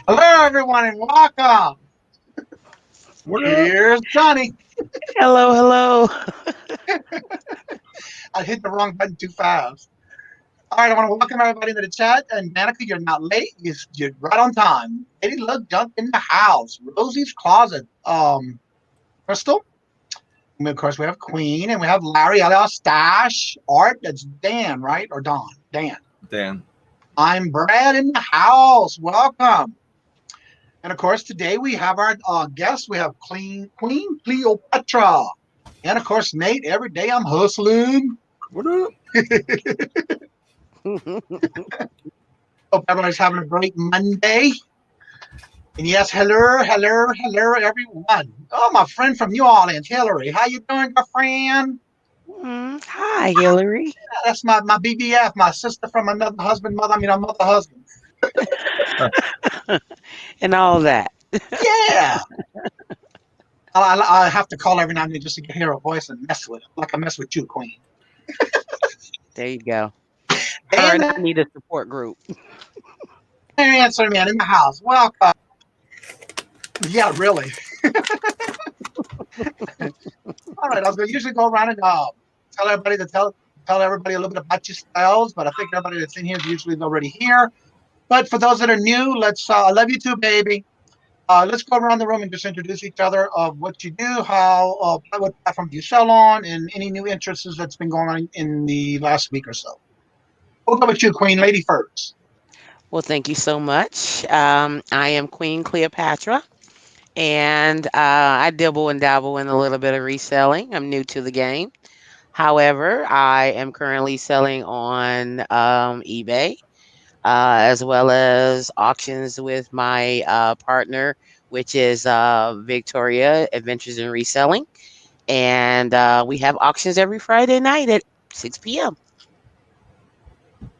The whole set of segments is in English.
Hello, everyone, and welcome. What up? Here's Johnny. Hello, hello. I hit the wrong button too fast. All right, I want to welcome everybody into the chat. And Danica, you're not late. You're right on time. Lady Luck jumped in the house. Rosie's closet. Crystal. And of course, we have Queen, and we have Larry, alias Stash. Art. That's Dan, right? Or Don? Dan. Dan. I'm Brad in the house. Welcome. And of course, today we have our guest. We have Queen Cleopatra. And of course, Nate, every day I'm hustling. What up? Hope everybody's having a great Monday. And yes, hello, everyone. Oh, my friend from New Orleans, Hillary. How you doing, girlfriend? Hi, Hillary. That's my BBF, my sister from another husband, another husband. And all that. Yeah. I have to call every now and then just to hear her voice and mess with her, like I mess with you, Queen. There you go. Her And and I need a support group. answer man in the house. Welcome. Yeah, really. All right, I was going to usually go around and tell everybody to tell everybody a little bit about yourselves, but I think everybody that's in here is usually already here. But for those that are new, I love you too, baby. Let's go around the room and just introduce each other of what you do, what platform do you sell on, and any new interests that's been going on in the last week or so. We'll go with you, Queen Lady, first. Well, thank you so much. I am Queen Cleopatra, and I dibble and dabble in a little bit of reselling. I'm new to the game. However, I am currently selling on eBay, as well as auctions with my partner, which is Victoria Adventures in Reselling. And we have auctions every Friday night at 6 p.m.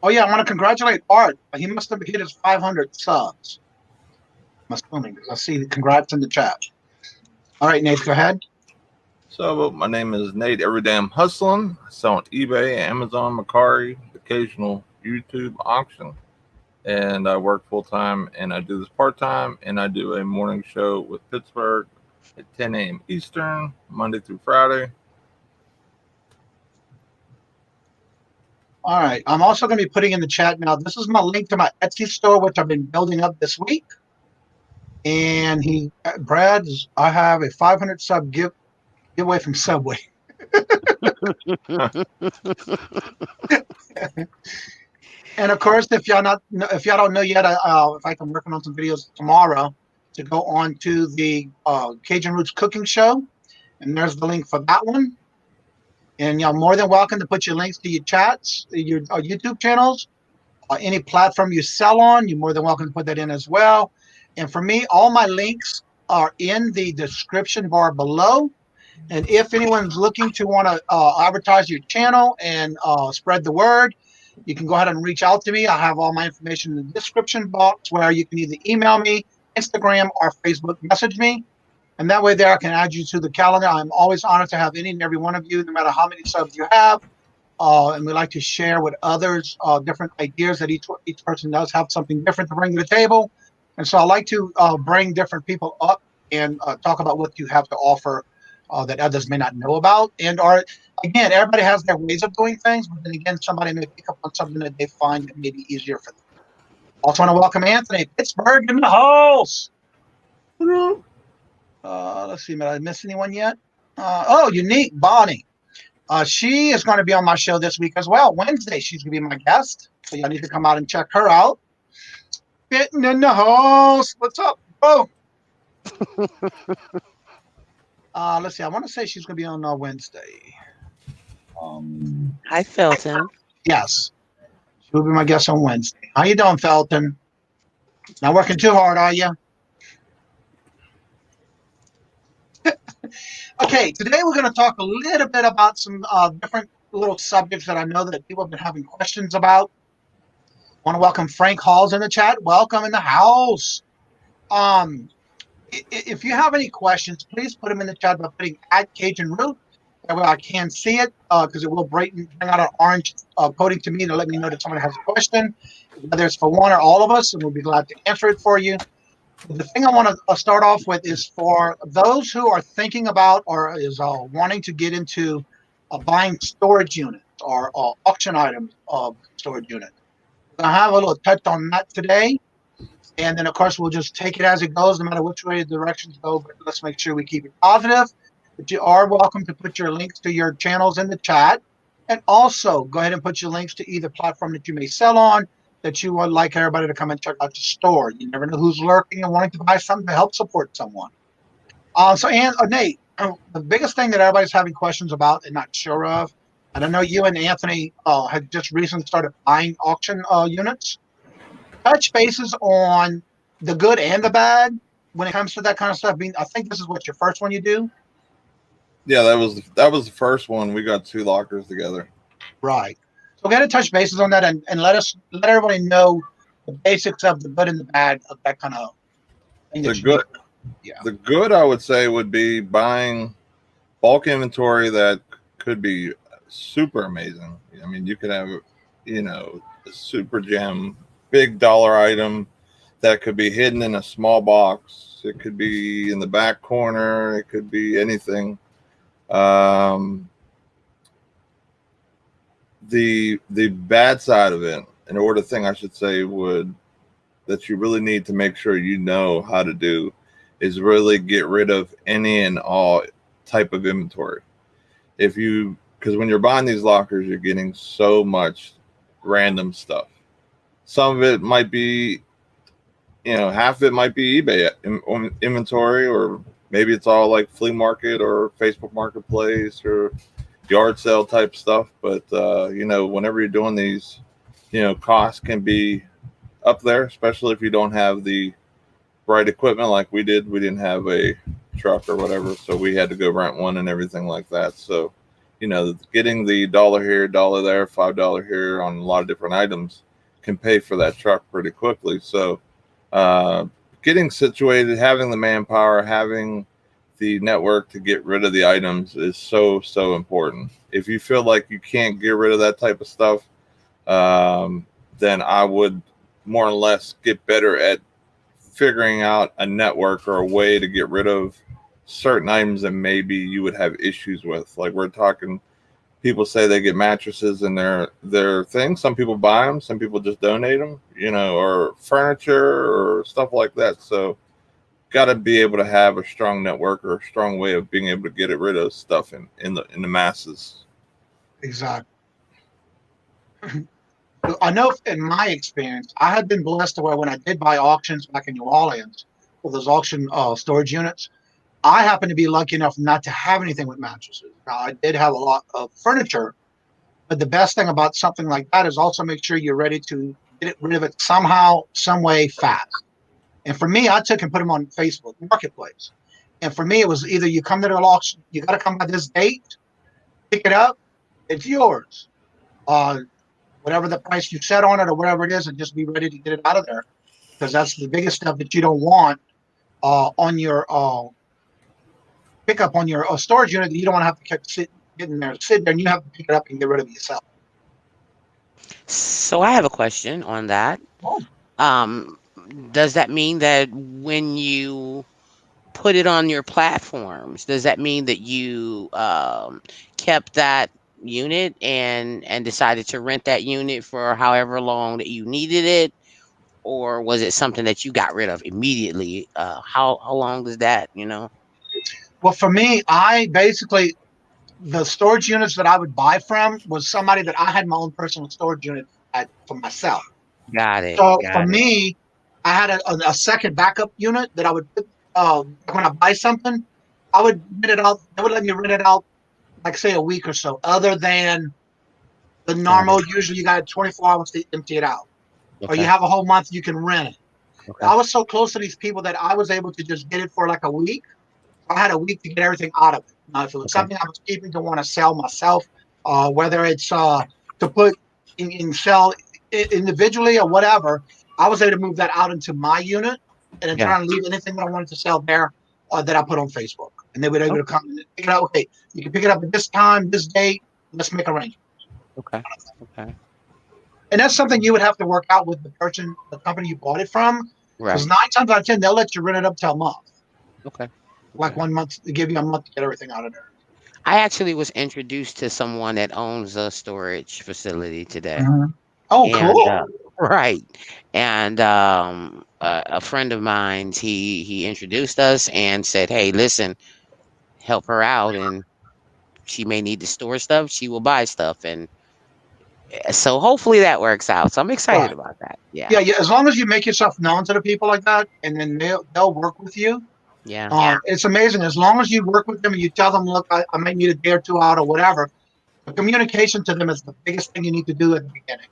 Oh yeah, I want to congratulate Art. He must have hit his 500 subs. I'm assuming because I see congrats in the chat. All right, Nate, go ahead. So, my name is Nate. Every day I'm hustling. I sell on eBay, Amazon, Mercari, occasional YouTube auction. And I work full time and I do this part time. And I do a morning show with Pittsburgh at 10 a.m. Eastern, Monday through Friday. All right. I'm also going to be putting in the chat now. This is my link to my Etsy store, which I've been building up this week. And I have a 500 sub giveaway from Subway. And of course, if y'all don't know yet, in fact, I'm working on some videos tomorrow to go on to the Cajun Roots Cooking Show, and there's the link for that one. And y'all more than welcome to put your links to your chats, your YouTube channels, any platform you sell on. You're more than welcome to put that in as well. And for me, all my links are in the description bar below. And if anyone's looking to want to advertise your channel and spread the word, you can go ahead and reach out to me. I have all my information in the description box where you can either email me, Instagram, or Facebook message me. And that way there I can add you to the calendar. I'm always honored to have any and every one of you, no matter how many subs you have. And we like to share with others different ideas that each person does have something different to bring to the table. And so I like to bring different people up and talk about what you have to offer that others may not know about. Again, everybody has their ways of doing things, but then again, somebody may pick up on something that they find that may be easier for them. Also want to welcome Anthony Pittsburgh in the house. Let's see, did I miss anyone yet? Unique Bonnie. She is going to be on my show this week as well. Wednesday, she's going to be my guest. So y'all need to come out and check her out. Fitting in the house. What's up, bro? Let's see. I want to say she's going to be on Wednesday. Hi, Felton. Yes. She'll be my guest on Wednesday. How you doing, Felton? Not working too hard, are you? Okay, today we're going to talk a little bit about some different little subjects that I know that people have been having questions about. I want to welcome Frank Halls in the chat. Welcome in the house. If you have any questions, please put them in the chat by putting @Cajun Root. That way I can see it because it will bring out an orange coating to me to let me know that someone has a question, whether it's for one or all of us, and we'll be glad to answer it for you. The thing I want to start off with is for those who are thinking about or is wanting to get into buying storage units or auction items of storage units. We're gonna have a little touch on that today, and then of course we'll just take it as it goes, no matter which way the directions go. But let's make sure we keep it positive. But you are welcome to put your links to your channels in the chat, and also go ahead and put your links to either platform that you may sell on that you would like everybody to come and check out your store. You never know who's lurking and wanting to buy something to help support someone. And Nate, the biggest thing that everybody's having questions about and not sure of, and I know you and Anthony had just recently started buying auction units. Touch bases on the good and the bad when it comes to that kind of stuff. I think this is what your first one you do. Yeah, that was the first one. We got 2 lockers together. Right. So go ahead and touch bases on that and let everybody know the basics of the good and the bad of that kind of thing. The good I would say would be buying bulk inventory that could be super amazing. I mean, you could have, a super gem, big dollar item that could be hidden in a small box. It could be in the back corner. It could be anything. The bad side of it, or the thing I should say that you really need to make sure you know how to do is really get rid of any and all type of inventory. Because when you're buying these lockers, you're getting so much random stuff. Some of it might be, half of it might be eBay inventory, or maybe it's all like flea market or Facebook Marketplace or yard sale type stuff. But, whenever you're doing these, costs can be up there, especially if you don't have the right equipment like we did. We didn't have a truck or whatever, so we had to go rent one and everything like that. So, getting the $1 here, $1 there, $5 here on a lot of different items can pay for that truck pretty quickly. So, getting situated, having the manpower, having the network to get rid of the items is so important. If you feel like you can't get rid of that type of stuff, then I would more or less get better at figuring out a network or a way to get rid of certain items that maybe you would have issues with. Like we're talking, people say they get mattresses in their thing. Some people buy them, some people just donate them, or furniture or stuff like that. So got to be able to have a strong network or a strong way of being able to get rid of stuff in the masses. Exactly. I know in my experience, I had been blessed to where when I did buy auctions back in New Orleans for those auction storage units, I happened to be lucky enough not to have anything with mattresses. Now, I did have a lot of furniture, but the best thing about something like that is also make sure you're ready to get rid of it somehow, some way, fast. And for me, I took and put them on Facebook Marketplace. And for me, it was either you come to the auction, you got to come by this date, pick it up, it's yours. Whatever the price you set on it or whatever it is, and just be ready to get it out of there, because that's the biggest stuff that you don't want on your pickup on your storage unit that you don't want to have to sit there, and you have to pick it up and get rid of it yourself. So I have a question on that. Does that mean that when you put it on your platforms, does that mean that you kept that unit and decided to rent that unit for however long that you needed it, or was it something that you got rid of immediately? How long does that, Well, for me, I basically, the storage units that I would buy from was somebody that I had my own personal storage unit for myself. Got it. So for me, I had a second backup unit that I would put when I buy something, I would rent it out. They would let me rent it out, like say a week or so. Other than the normal, usually you got 24 hours to empty it out, or you have a whole month you can rent it. Okay. I was so close to these people that I was able to just get it for like a week. I had a week to get everything out of it. Now, if it was something I was keeping to want to sell myself, whether it's to put in sell individually or whatever, I was able to move that out into my unit and then try and leave anything that I wanted to sell there that I put on Facebook. And they were able to come and pick it up. Okay, you can pick it up at this time, this date. Let's make arrangements. Okay. And that's something you would have to work out with the company you bought it from. Because Right. 9 times out of 10, they'll let you rent it up till a month. Okay. Like Okay. 1 month, they give you a month to get everything out of there. I actually was introduced to someone that owns a storage facility today. Oh, And cool. right. And a friend of mine, he introduced us and said, "Hey, listen, help her out and she may need to store stuff, she will buy stuff." And so hopefully that works out. So I'm excited Right. about that. Yeah. Yeah, yeah. As long as you make yourself known to the people like that, and then they'll work with you. Yeah. It's amazing. As long as you work with them and you tell them, look, I might need a day or two out or whatever. The communication to them is the biggest thing you need to do at the beginning.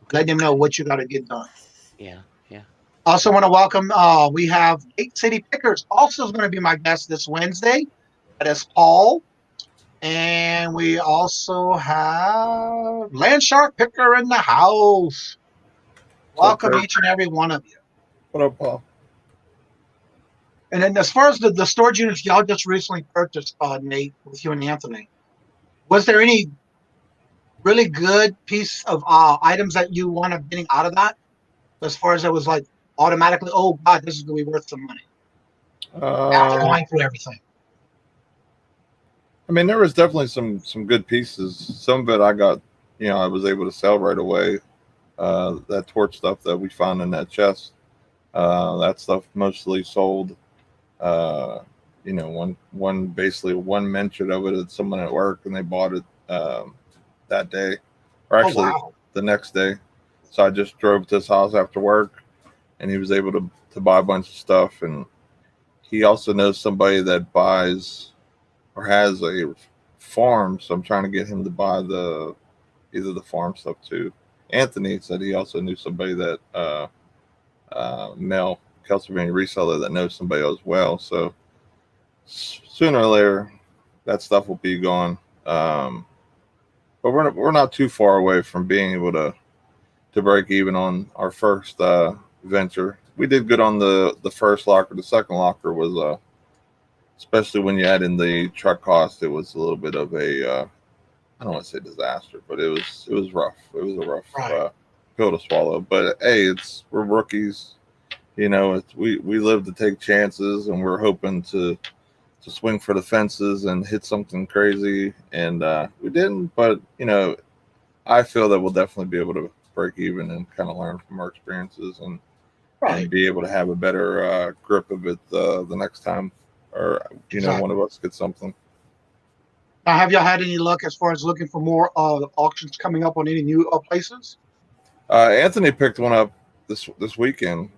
Okay. Let them know what you got to get done. Yeah. Yeah. Also, want to welcome. We have Gate City Pickers. Also, is going to be my guest this Wednesday. That is Paul, and we also have Land Shark Picker in the house. What's up, Welcome Kurt? each and every one of you. What up, Paul? And then, as far as the storage units y'all just recently purchased, Nate, with you and Anthony, was there any really good piece of items that you wound up getting out of that? As far as it was like automatically, oh God, this is going to be worth some money after Uh, going through everything. I mean, there was definitely some good pieces. Some of it I got, I was able to sell right away. That torch stuff that we found in that chest, that stuff mostly sold. Uh, one mention of it at someone at work, and they bought it that day, or Oh actually wow, the next day. So I just drove to his house after work, and he was able to buy a bunch of stuff. And he also knows somebody that buys or has a farm, so I'm trying to get him to buy either the farm stuff too. Anthony said he also knew somebody that Mel Pennsylvania reseller that knows somebody as well. So sooner or later, that stuff will be gone. But we're not too far away from being able to break even on our first venture. We did good on the first locker. The second locker was especially when you add in the truck cost, it was a little bit of a I don't want to say disaster, but it was rough. It was a rough right, pill to swallow. But hey, we're rookies. We live to take chances, and we're hoping to swing for the fences and hit something crazy. And we didn't, but I feel that we'll definitely be able to break even and kind of learn from our experiences and right, be able to have a better grip of it the next time, or one exactly. of us gets something. Now, have y'all had any luck as far as looking for more auctions coming up on any new places? Anthony picked one up this weekend.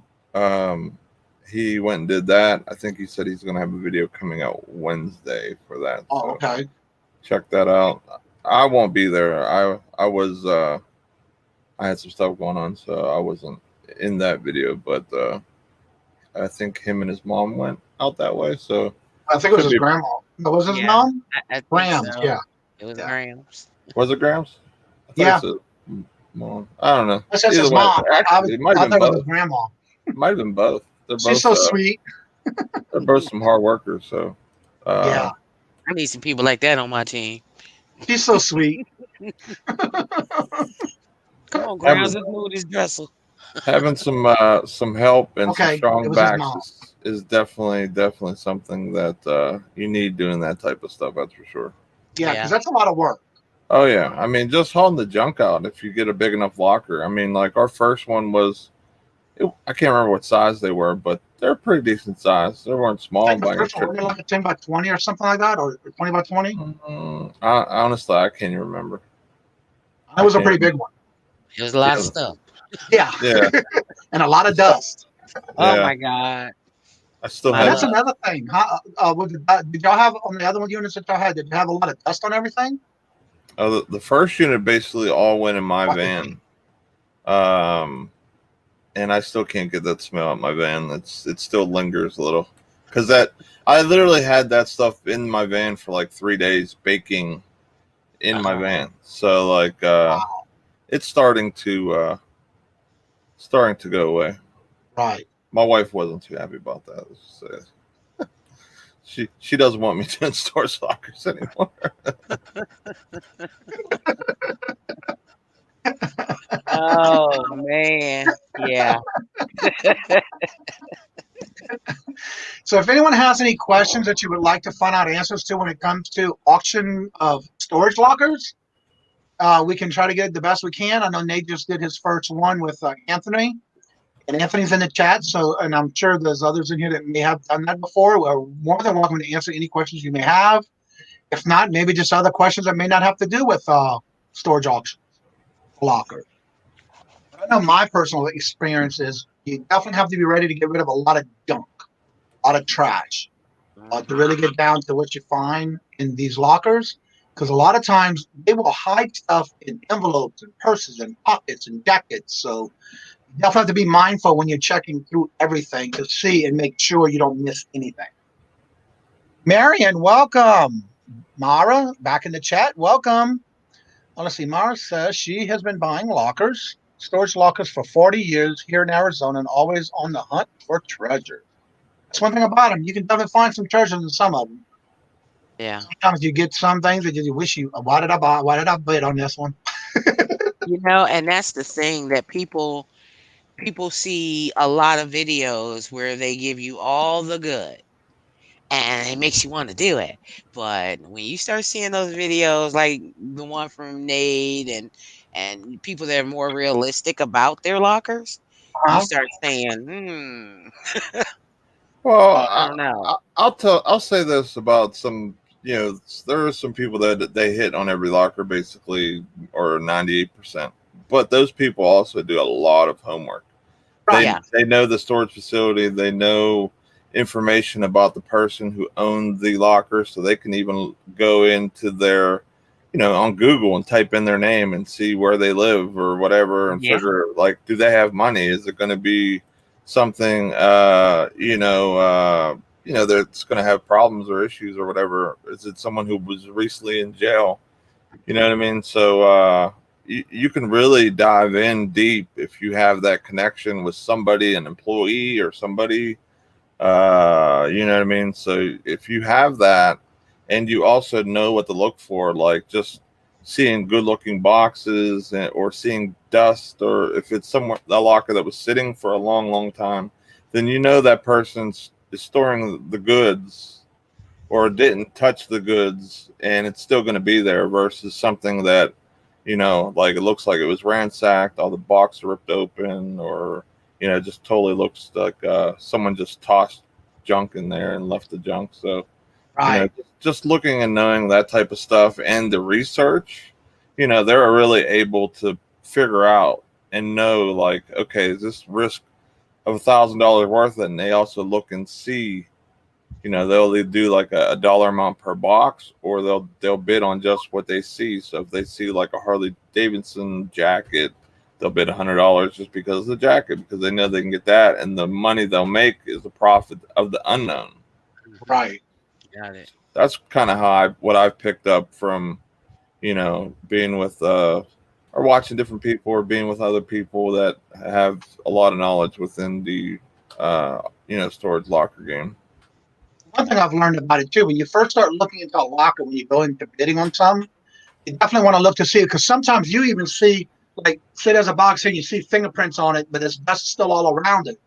He went and did that. I think he said he's going to have a video coming out Wednesday for that. Oh, So okay. check that out. I won't be there. I was I had some stuff going on, so I wasn't in that video. But I think him and his mom went out that way. So I think it was should his be. grandma. No, was his Yeah. mom? I think Grams, so. yeah, It was yeah, Grams. Was it Grams? I thought he yeah. said mom. I don't know. It says Either his way, mom. actually, it might have I been thought it was his both. grandma. Might have been both. They're She's both so sweet. they're both some hard workers. So Yeah, I need some people like that on my team. she's so sweet. Come on, Grounds, having let's move this dresser. having some help and some Okay, it strong was his backs mom. is definitely something that you need doing that type of stuff. That's for sure. Yeah, because Yeah. that's a lot of work. Oh yeah, I mean, just hauling the junk out if you get a big enough locker. I mean, like our first one was, I can't remember what size they were, but they're pretty decent size. They weren't I small think the by any first one stretch. was like a 10 by 20 or something like that, or 20 by 20. Honestly, I can't even remember. It I was a can't pretty even. big one. It was a lot of Yeah, stuff. Yeah, yeah, and a lot of dust. Oh yeah. my God. I still My And have. that's love. another thing. Did y'all have on the other one units that y'all had? Did you have a lot of dust on everything? The first unit basically all went in my What van. And I still can't get that smell out my van. It still lingers a little because that I literally had that stuff in my van for like 3 days baking in my van. So like Wow. it's starting to go away. Right. My wife wasn't too happy about that. Let's just say. She doesn't want me to install lockers anymore. Oh man. Yeah. So if anyone has any questions that you would like to find out answers to when it comes to auction of storage lockers, we can try to get it the best we can. I know Nate just did his first one with Anthony, and Anthony's in the chat. So, and I'm sure there's others in here that may have done that before. We're more than welcome to answer any questions you may have. If not, maybe just other questions that may not have to do with storage auction locker. I know my personal experience is you definitely have to be ready to get rid of a lot of junk, a lot of trash, to really get down to what you find in these lockers. Because a lot of times they will hide stuff in envelopes and purses and pockets and jackets. So you definitely have to be mindful when you're checking through everything to see and make sure you don't miss anything. Marion, welcome. Mara, back in the chat, welcome. Let's see. Mara says she has been buying lockers, storage lockers for 40 years here in Arizona and always on the hunt for treasure. That's one thing about them. You can definitely find some treasures in some of them. Yeah. Sometimes you get some things that you wish you, why did I buy? Why did I bid on this one? And that's the thing that people see a lot of videos where they give you all the good and it makes you want to do it. But when you start seeing those videos like the one from Nate and people that are more realistic about their lockers, you Uh-huh. start saying, Well, I don't know. I'll say this about some. There are some people that they hit on every locker basically, or 98%. But those people also do a lot of homework. They Yeah. they know the storage facility. They know information about the person who owned the locker, so they can even go into their, on Google and type in their name and see where they live or whatever, and Yeah. figure like, do they have money? Is it going to be something, that's going to have problems or issues or whatever? Is it someone who was recently in jail? You know what I mean? So you can really dive in deep if you have that connection with somebody, an employee or somebody. You know what I mean? So if you have that, and you also know what to look for, like just seeing good looking boxes or seeing dust, or if it's somewhere a locker that was sitting for a long, long time, then you know that person's is storing the goods or didn't touch the goods and it's still going to be there, versus something that, like it looks like it was ransacked, all the boxes ripped open, or, just totally looks like someone just tossed junk in there and left the junk. So, Right. just looking and knowing that type of stuff and the research, they're really able to figure out and know, like, okay, is this risk of $1,000 worth it? And they also look and see, they'll do like a dollar amount per box, or they'll bid on just what they see. So if they see like a Harley Davidson jacket, they'll bid $100 just because of the jacket, because they know they can get that, and the money they'll make is the profit of the unknown. Right. Got it. That's kind of how what I've picked up from, being with or watching different people, or being with other people that have a lot of knowledge within the storage locker game. One thing I've learned about it too, when you first start looking into a locker, when you go into bidding on some, you definitely want to look to see it, because sometimes you even see, like, say there's a box here, and you see fingerprints on it, but there's dust still all around it.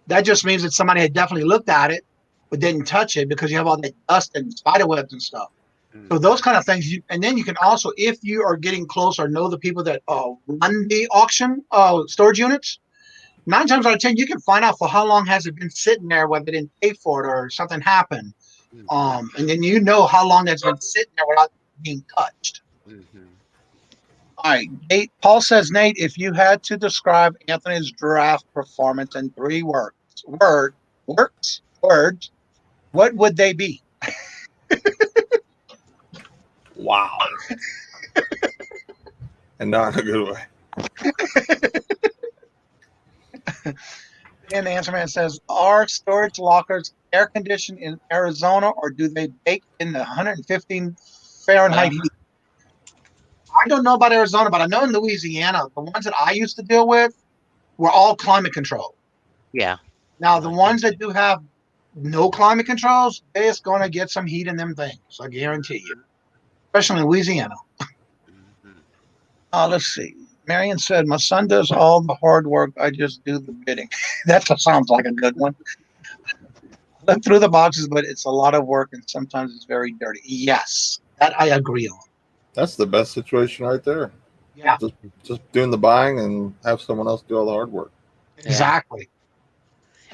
That just means that somebody had definitely looked at it, but didn't touch it, because you have all that dust and spider webs and stuff. So those kind of things, and then you can also, if you are getting close or know the people that run the auction storage units, 9 times out of 10, you can find out for how long has it been sitting there, whether they didn't pay for it or something happened. And then you know how long that's been sitting there without being touched. All right, Nate. Paul says, Nate, if you had to describe Anthony's draft performance in 3 words, what would they be? Wow. And not in a good way. And the answer man says, are storage lockers air conditioned in Arizona, or do they bake in the 115 Fahrenheit heat? I don't know about Arizona, but I know in Louisiana, the ones that I used to deal with were all climate control. Yeah. Now, the ones that do have no climate controls, they're just going to get some heat in them things. I guarantee you, especially in Louisiana. Let's see. Marion said, "My son does all the hard work. I just do the bidding." That sounds like a good one. Look through the boxes, but it's a lot of work and sometimes it's very dirty. Yes, that I agree on. That's the best situation right there. Yeah, Just just doing the buying and have someone else do all the hard work. Yeah. exactly.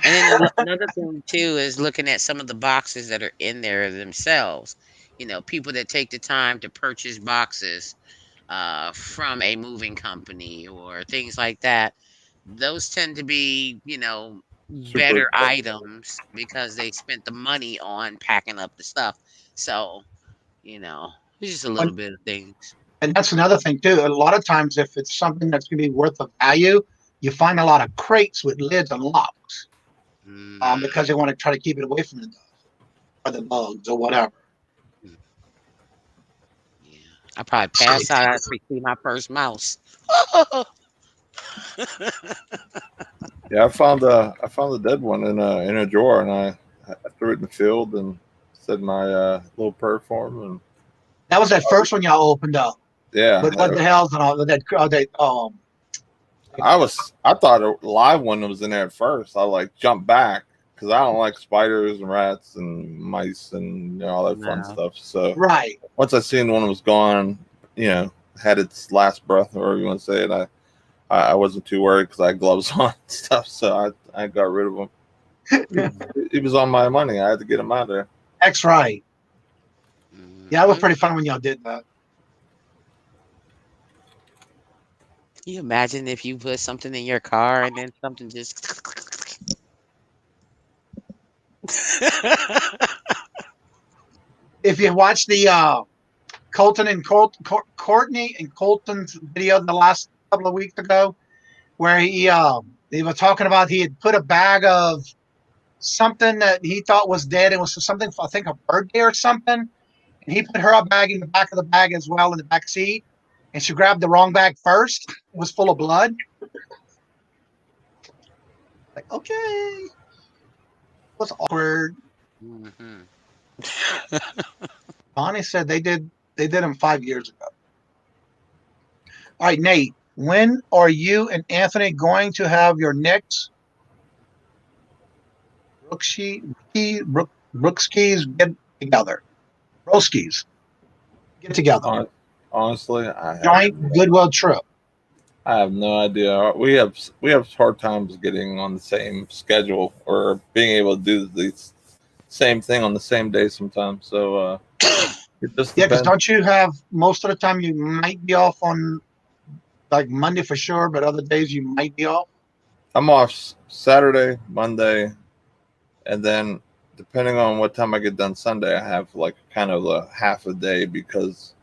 And then another thing too is looking at some of the boxes that are in there themselves. People that take the time to purchase boxes from a moving company or things like that. Those tend to be, Super better expensive. items because they spent the money on packing up the stuff. So, you know, it's just a little And, bit of things. and that's another thing too. A lot of times, if it's something that's going to be worth of value, you find a lot of crates with lids and locks, Mm, because they want to try to keep it away from the dust or the bugs or whatever. mm, yeah. I probably pass out after I see my first mouse. Yeah, I found a dead one in a drawer, and I threw it in the field and said my little prayer for him, and That was that first one y'all opened up. yeah, But what the hell's and all that? I thought a live one was in there at first. I like jumped back because I don't like spiders and rats and mice and all that fun No. stuff. So Right. once I seen one was gone, had its last breath, or whatever you want to say it, I wasn't too worried because I had gloves on and stuff. So I got rid of him. He was on my money. I had to get him out of there. That's right. Yeah, it was Mhm. pretty fun when y'all did that. Can you imagine if you put something in your car and then something just. If you watch the Courtney and Colton's video the last couple of weeks ago, where he was talking about he had put a bag of something that he thought was dead. It was something, I think, a birthday or something. And he put her bag in the back of the bag as well in the back seat. And she grabbed the wrong bag first. It was full of blood. Like, okay, it was awkward. Mhm. Bonnie said they did them 5 years ago. All right, Nate, when are you and Anthony going to have your next Brookskies get together? Broskies get together. Hon- Honestly, Joint Goodwill trip. I have no idea. We have hard times getting on the same schedule or being able to do the same thing on the same day sometimes. So it just Yeah, because depends. don't you have most of the time you might be off on like Monday for sure, but other days you might be off? I'm off Saturday, Monday, and then depending on what time I get done Sunday, I have like kind of a half a day because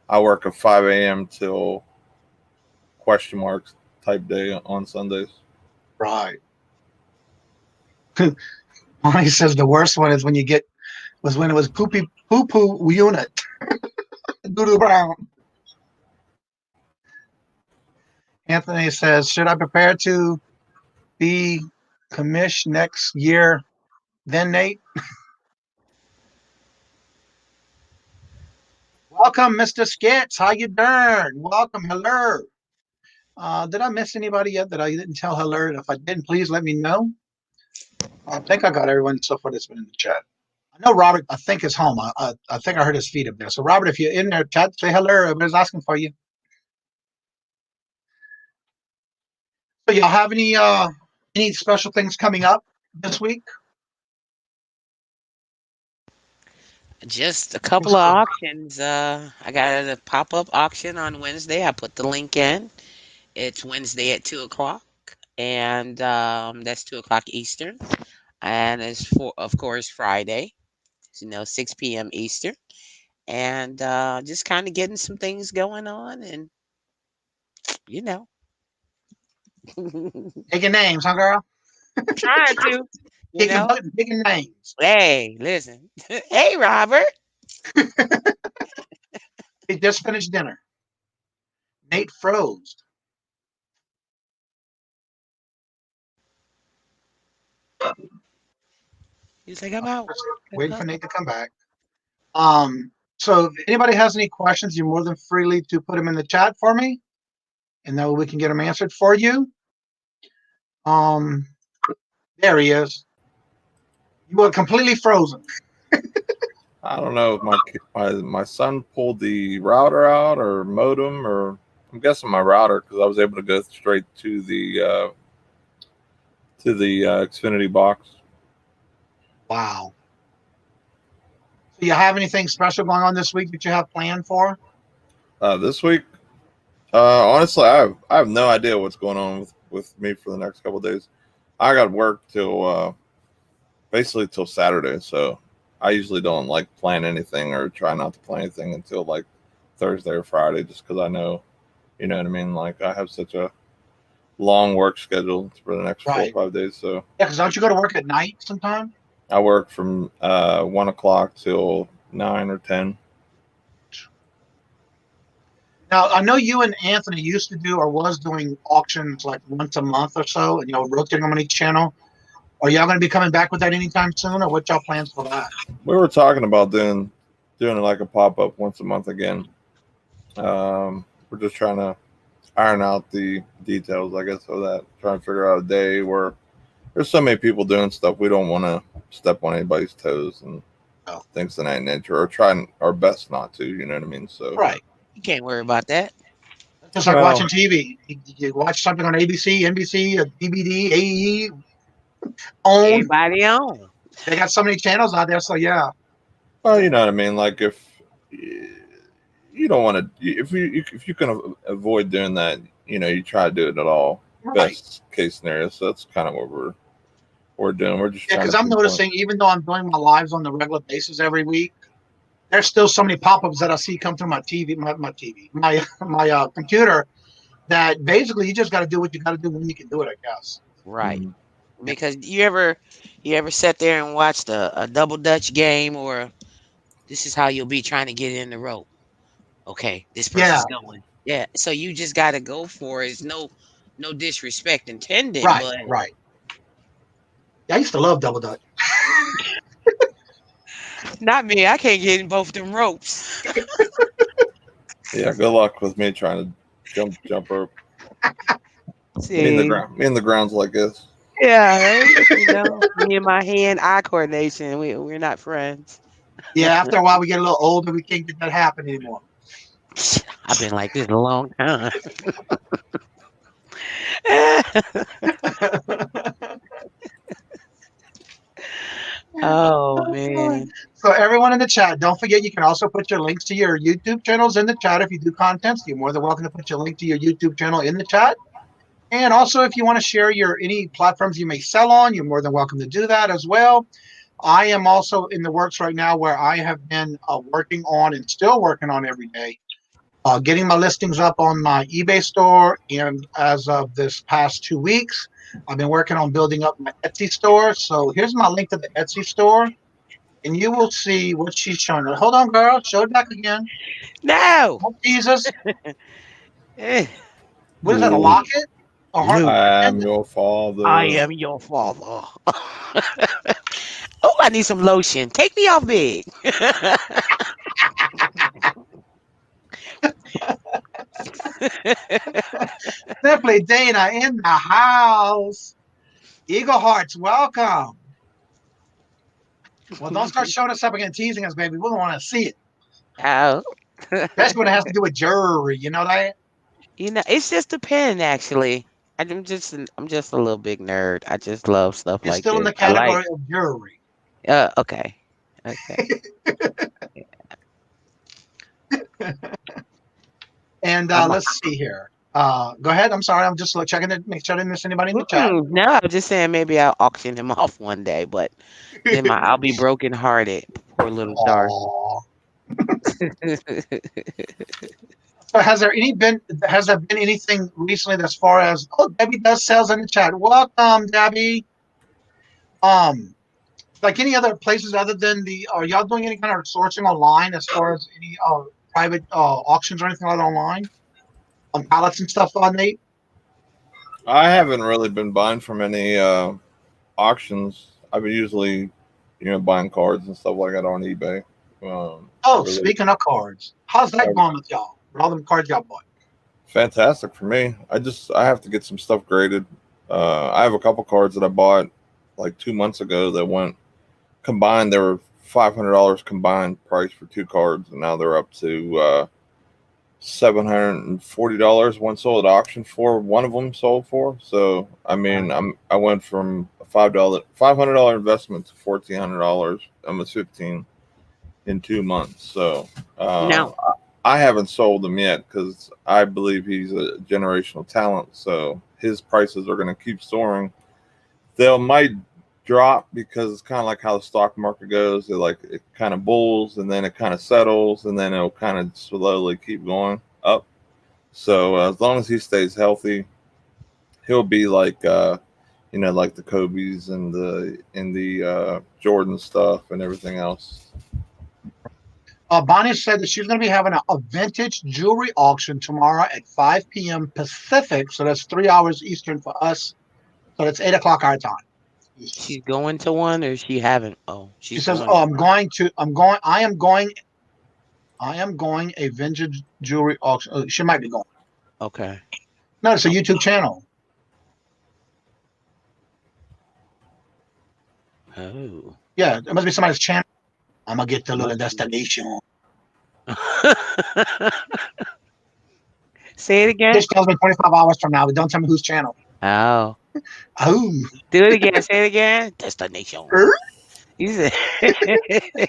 I work at 5 a.m. till question marks type day on Sundays. Right. Bonnie says the worst one is when it was poopy poo poo unit. Doodle brown. Anthony says, should I prepare to be commissioned next year? Then Nate, welcome, Mr. Skits. How you doing? Welcome, hello. Did I miss anybody yet that I didn't tell hello? If I didn't, please let me know. I think I got everyone so far that's been in the chat. I know Robert, I think, is home. I think I heard his feet up there. So, Robert, if you're in there, chat, say hello. Everybody's asking for you. So, y'all have any special things coming up this week? Just a couple of auctions. I got a pop up auction on Wednesday. I put the link in. It's Wednesday at 2 o'clock, and that's 2 o'clock Eastern. And it's of course, Friday, 6 p.m. Eastern. And just kind of getting some things going on, and you know, Taking names, huh, girl? trying to, you Taking know. taking names. Hey, listen. Hey, Robert. They just finished dinner. Nate froze. He's like, I'm out. Waiting for Nate to come back. So if anybody has any questions, you're more than freely to put them in the chat for me. and then we can get them answered for you. Um, there he is. You were completely frozen. I don't know if my son pulled the router out or modem, or I'm guessing my router, because I was able to go straight to the Xfinity box. Wow. So you have anything special going on this week that you have planned for? This week, honestly, I have no idea what's going on with me for the next couple of days. I got work till basically till Saturday, so I usually don't like plan anything or try not to plan anything until like Thursday or Friday, just because I know, you know what I mean. Like I have such a long work schedule for the next 4 or 5 days. So yeah, because don't you go to work at night sometime? I work from 1 o'clock till 9 or 10. Now I know you and Anthony used to do or was doing auctions like once a month or so, and rotating them on each channel. Are y'all going to be coming back with that anytime soon, or what y'all plans for that? We were talking about doing like a pop up once a month again. We're just trying to iron out the details, I guess, of that. Trying to figure out a day where there's so many people doing stuff. We don't want to step on anybody's toes and things of that nature, or trying our best not to. You know what I mean? So right, you can't worry about that. Just like watching TV. You watch something on ABC, NBC, DVD, AE, OWN. Everybody on. They got so many channels out there, so yeah. Well, you know what I mean. Like if you don't want to, if you can avoid doing that, you try to do it at all. Right. Best case scenario. So that's kind of what we're doing. We're just because I'm noticing, even though I'm doing my lives on the regular basis every week, there's still so many pop-ups that I see come through my computer, that basically you just got to do what you got to do when you can do it, I guess. Right. Mm-hmm. Because you ever sat there and watched a double dutch game, or this is how you'll be trying to get in the rope. Okay, this person's going. Yeah. So you just got to go for it. It's no disrespect intended. Right. But right. Yeah, I used to love double dutch. Not me. I can't get in both them ropes. Yeah, good luck with me trying to jump rope. Me in the grounds like this. Yeah, right? Me and my hand-eye coordination, we're not friends. Yeah, after a while we get a little older, we can't get that happen anymore. I've been like this a long time. Oh man. So everyone in the chat, don't forget you can also put your links to your YouTube channels in the chat. If you do content, you're more than welcome to put your link to your YouTube channel in the chat. And also, if you want to share any platforms you may sell on, you're more than welcome to do that as well. I am also in the works right now where I have been working on and still working on every day, getting my listings up on my eBay store. And as of this past 2 weeks, I've been working on building up my Etsy store. So here's my link to the Etsy store, and you will see what she's showing. Hold on, girl. Show it back again. No. Oh, Jesus. What is that, a locket? I am your father. I am your father. Oh, I need some lotion. Take me off big. Simply Dana in the house. Eagle Hearts, welcome. Well, don't start showing us up again, teasing us, baby. We don't want to see it. Oh. Especially when it has to do with jewelry. You know that? It's just a pen, actually. I'm just a little big nerd. I just love stuff It's like still this. in the category of jewelry. Okay. And let's see here. Go ahead. I'm sorry. I'm just checking to make sure I didn't miss anybody in the chat. No, I'm just saying maybe I'll auction him off one day, but then I'll be brokenhearted. Poor little star. So has there been anything recently as far as Debbie does sales in the chat? Welcome, Debbie. Like any other places other than are y'all doing any kind of sourcing online as far as any private auctions or anything like that online on pallets and stuff, Nate? I haven't really been buying from any auctions. I've been usually, buying cards and stuff like that on eBay. Speaking of cards, how's that going with y'all? With all them cards y'all bought? Fantastic for me. I have to get some stuff graded. I have a couple cards that I bought like 2 months ago that went combined. They were $500 combined price for two cards, and now they're up to $740. One sold at auction for. One of them sold for. So I mean, I went from a $500 investment to $1,400, almost 15 in 2 months. So Now, I haven't sold him yet because I believe he's a generational talent. So his prices are going to keep soaring. They might drop because it's kind of like how the stock market goes. It kind of bulls and then it kind of settles and then it'll kind of slowly keep going up. So as long as he stays healthy, he'll be like like the Kobe's and the Jordan stuff and everything else. Bonnie said that she's going to be having a vintage jewelry auction tomorrow at 5 p.m. Pacific. So that's 3 hours Eastern for us. So that's 8 o'clock our time. she's going to one or she haven't? Oh, She she's says, going. "Oh, I am going a vintage jewelry auction." Oh, she might be going. Okay. No, it's a YouTube channel. Oh. Yeah, it must be somebody's channel. I'm gonna get the little destination. Say it again. This tells me 25 hours from now, but don't tell me whose channel. Oh. Oh, Do it again. Say it again. Destination. You said,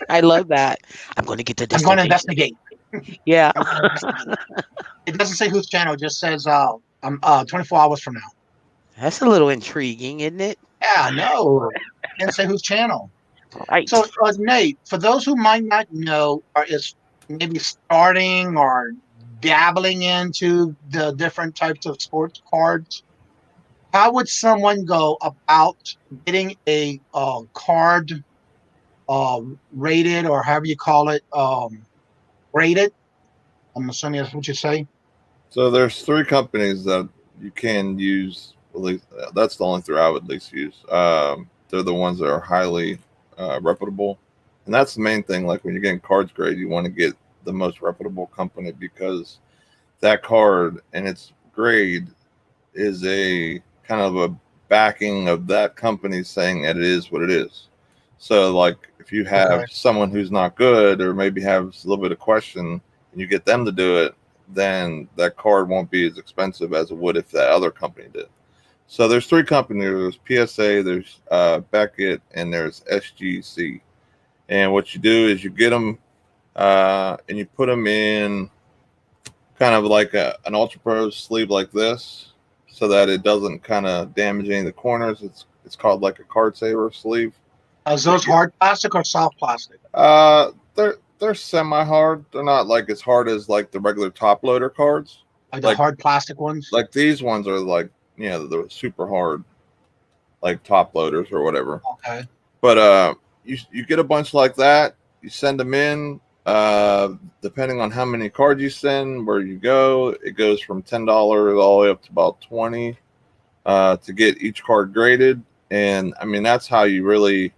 I love that. I'm going to get the I'm going to destination. investigate. Yeah. I'm gonna investigate. It doesn't say whose channel. It just says I'm 24 hours from now. That's a little intriguing, isn't it? Yeah, no, didn't say whose channel. Right. So, Nate, for those who might not know, or is maybe starting or dabbling into the different types of sports cards, how would someone go about getting a card rated, or however you call it, rated? I'm assuming that's what you say. So there's three companies that you can use. At least that's the only three I would at least use. They're the ones that are highly reputable, and that's the main thing. Like when you're getting cards graded, you want to get the most reputable company because that card and its grade is a kind of a backing of that company saying that it is what it is. So like if you have someone who's not good or maybe has a little bit of question and you get them to do it, then that card won't be as expensive as it would if that other company did. So there's three companies. There's PSA, there's Beckett, and there's SGC. And what you do is you get them and you put them in kind of like an Ultra Pro sleeve like this so that it doesn't kind of damage any of the corners. It's called like a card saver sleeve. Is those hard plastic or soft plastic? They're semi-hard. They're not like as hard as like the regular top loader cards. Like the hard plastic ones? Like these ones are like, the super hard, like top loaders or whatever. Okay. But you get a bunch like that. You send them in. Depending on how many cards you send, where you go, it goes from $10 all the way up to about $20 to get each card graded. And I mean, that's how you really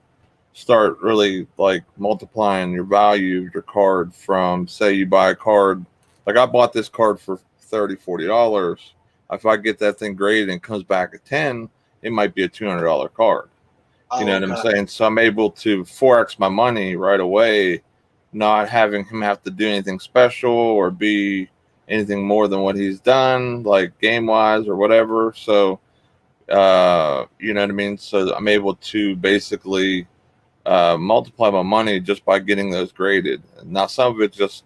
start really like multiplying your value of your card from, say you buy a card, like I bought this card for $30-$40. If I get that thing graded and it comes back at 10, it might be a $200 card. You know what I'm saying? So I'm able to forex my money right away, not having him have to do anything special or be anything more than what he's done, like game wise or whatever. So, you know what I mean? So I'm able to basically multiply my money just by getting those graded. Now, some of it's just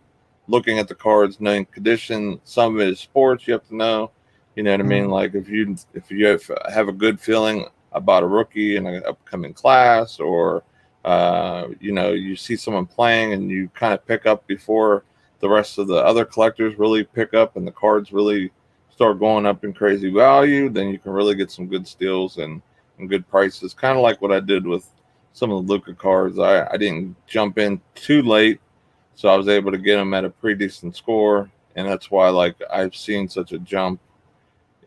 looking at the cards, knowing condition. Some of it is sports. You have to know, you know what I mean? Like if you have a good feeling about a rookie in an upcoming class, or you see someone playing and you kind of pick up before the rest of the other collectors really pick up and the cards really start going up in crazy value, then you can really get some good steals and good prices. Kind of like what I did with some of the Luka cards. I didn't jump in too late, so I was able to get them at a pretty decent score, and that's why like I've seen such a jump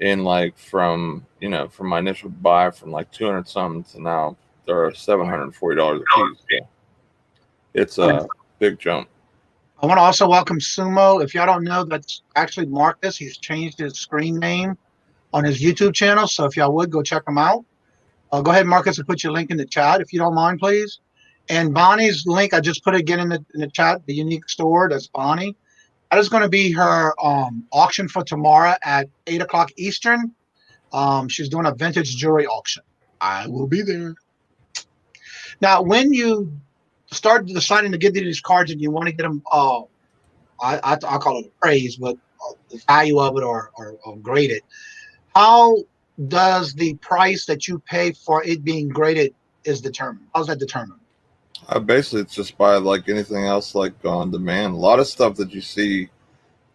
in like from my initial buy from like 200 something to now they're $740 a piece. So it's a big jump. I want to also welcome Sumo. If y'all don't know, that's actually Marcus. He's changed his screen name on his YouTube channel. So if y'all would go check him out. Go ahead, Marcus, and put your link in the chat if you don't mind, please. And Bonnie's link, I just put it again in the chat, the unique store. That's Bonnie. That is going to be her auction for tomorrow at 8 o'clock Eastern. She's doing a vintage jewelry auction. I will be there. Now, when you start deciding to get these cards and you want to get them, I call it appraised, but the value of it or grade it, how does the price that you pay for it being graded is determined? How's that determined? Basically, it's just by like anything else, like on demand. A lot of stuff that you see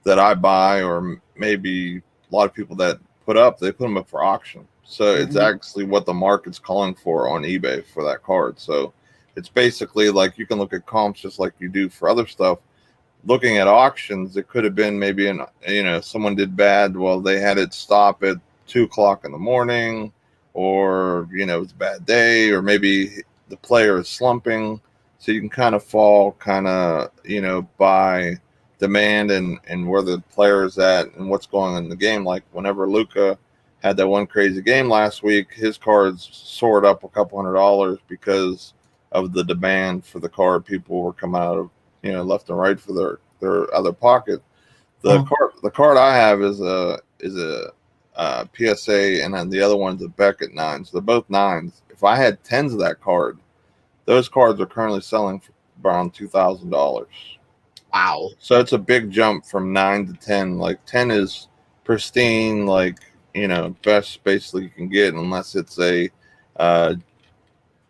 that I buy, or maybe a lot of people that put up, they put them up for auction. So it's actually what the market's calling for on eBay for that card. So it's basically like you can look at comps just like you do for other stuff. Looking at auctions, it could have been maybe someone did bad. Well, they had it stop at 2 o'clock in the morning, or it was a bad day, or maybe the player is slumping. So you can kind of fall by demand and where the player is at and what's going on in the game. Like whenever Luca had that one crazy game last week, his cards soared up a couple $100 because of the demand for the card. People were coming out of left and right for their other pocket. The card I have is a PSA, and then the other one's a Beckett 9. So they're both 9s. If I had 10s of that card, those cards are currently selling for around $2,000. Wow. So it's a big jump from 9 to 10. Like 10 is pristine, best basically you can get, unless it's a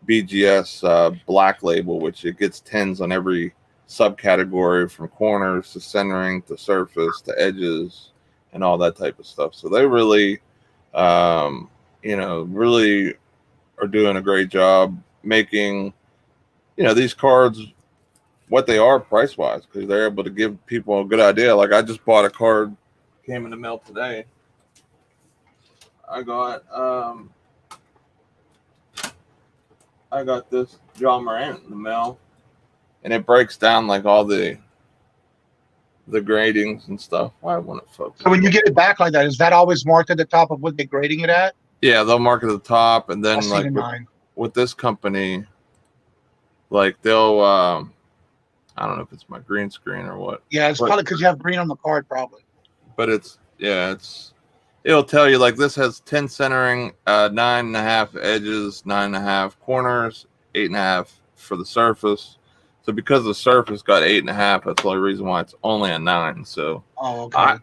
BGS black label, which it gets 10s on every subcategory, from corners to centering to surface to edges and all that type of stuff. So they really really are doing a great job making these cards what they are price wise, because they're able to give people a good idea. Like I just bought a card, came in the mail today. I got this John Morant in the mail, and it breaks down like all the gradings and stuff. Why won't it focus? So when you get it back like that, is that always marked at the top of what they're grading it at? Yeah, they'll mark it at the top, and then like with this company, like they'll I don't know if it's my green screen or what. Yeah, it's probably because you have green on the card, probably. But it'll tell you like this has 10 centering, 9.5 edges, 9.5 corners, 8.5 for the surface. So because the surface got 8.5, that's the only reason why it's only a 9. So I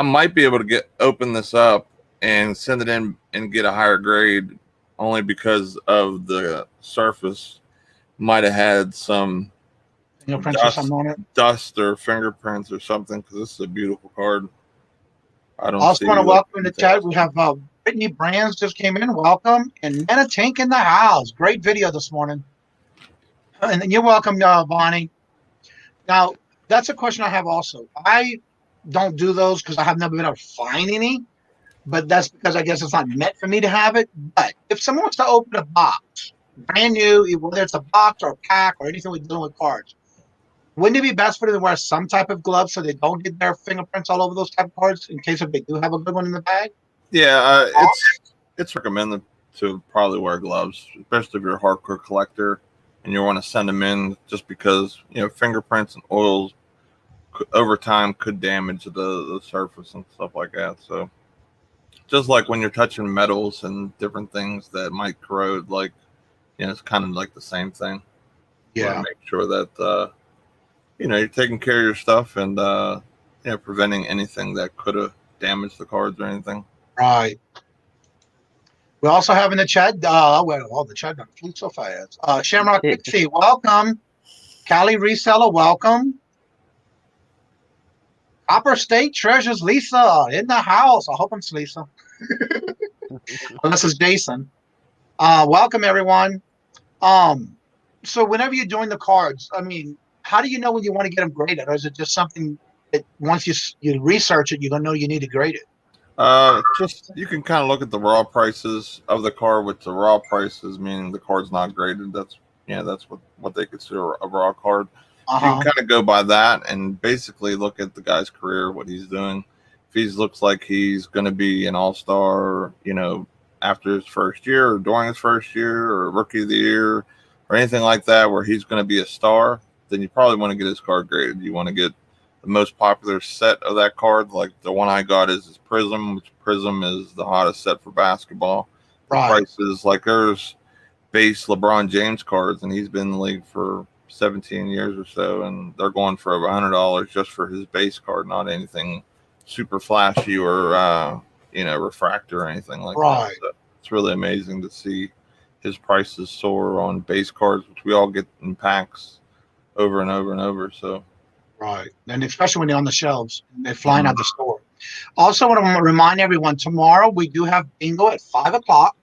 might be able to open this up and send it in and get a higher grade, only because of the surface might have had some dust or fingerprints or something, because this is a beautiful card. I don't also want to welcome in the chat. We have Brittany Brands just came in. Welcome. And Nana Tank in the house. Great video this morning. And then you're welcome, Bonnie. Now, that's a question I have also. I don't do those because I have never been able to find any, but that's because I guess it's not meant for me to have it. But if someone wants to open a box, brand new, whether it's a box or a pack or anything we're dealing with cards, wouldn't it be best for them to wear some type of gloves so they don't get their fingerprints all over those type of cards in case if they do have a good one in the bag? Yeah, it's recommended to probably wear gloves, especially if you're a hardcore collector and you want to send them in, just because fingerprints and oils over time could damage the surface and stuff like that. So just like when you're touching metals and different things that might corrode, like it's kind of like the same thing. Yeah, make sure that you're taking care of your stuff and preventing anything that could have damaged the cards or anything. Right. We also have in the chat, the chat got flew so fast. Shamrock Pixie, welcome. Cali Reseller, welcome. Copper State Treasures, Lisa, in the house. I hope it's Lisa. Unless it's Jason. Welcome, everyone. So whenever you're doing the cards, I mean, how do you know when you want to get them graded? Or is it just something that once you research it, you're going to know you need to grade it? Just you can kind of look at the raw prices of the card, which the raw prices meaning the card's not graded. That's what they consider a raw card. So you can Uh-huh. kind of go by that and basically look at the guy's career, what he's doing. If he looks like he's going to be an all-star, after his first year or during his first year or rookie of the year or anything like that, where he's going to be a star, then you probably want to get his card graded. You want to get the most popular set of that card. Like the one I got is Prism, which Prism is the hottest set for basketball. The Right. prices, like there's base LeBron James cards, and he's been in the league for 17 years or so, and they're going for over $100 just for his base card, not anything super flashy or refractor or anything like Right. that. So it's really amazing to see his prices soar on base cards, which we all get in packs over and over and over. So Right. And especially when they're on the shelves, and they're flying out the store. Also, want to remind everyone, tomorrow we do have bingo at 5 o'clock.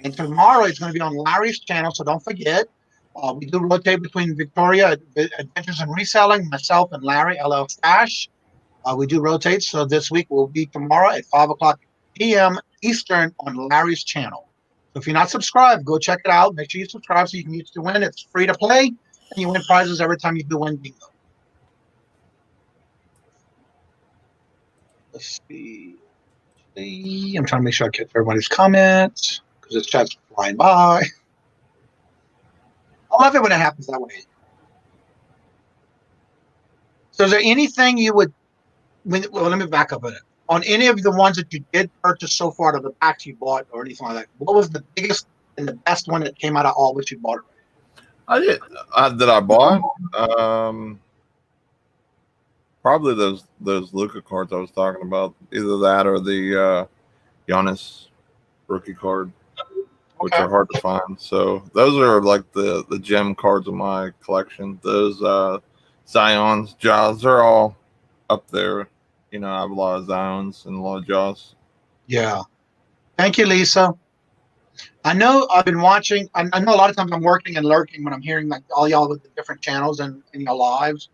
And tomorrow it's going to be on Larry's channel, so don't forget. We do rotate between Victoria Adventures and Reselling, myself and Larry, LL Stash. We do rotate, so this week will be tomorrow at 5 o'clock p.m. Eastern on Larry's channel. So if you're not subscribed, go check it out. Make sure you subscribe so you can use to win. It's free to play, and you win prizes every time you do win bingo. Let's see. I'm trying to make sure I catch everybody's comments because this chat's flying by. I love it when it happens that way. So is there anything you would, well, let me back up a bit. On any of the ones that you did purchase so far, to the packs you bought or anything like that, what was the biggest and the best one that came out of all what you bought? I did that I bought. Probably those Luka cards I was talking about. Either that or the Giannis rookie card, which are hard to find. So those are like the gem cards of my collection. Those Zions, Jaws, they're all up there. I have a lot of Zions and a lot of Jaws. Yeah. Thank you, Lisa. I know I've been watching. I know a lot of times I'm working and lurking when I'm hearing like all y'all with the different channels and in your lives.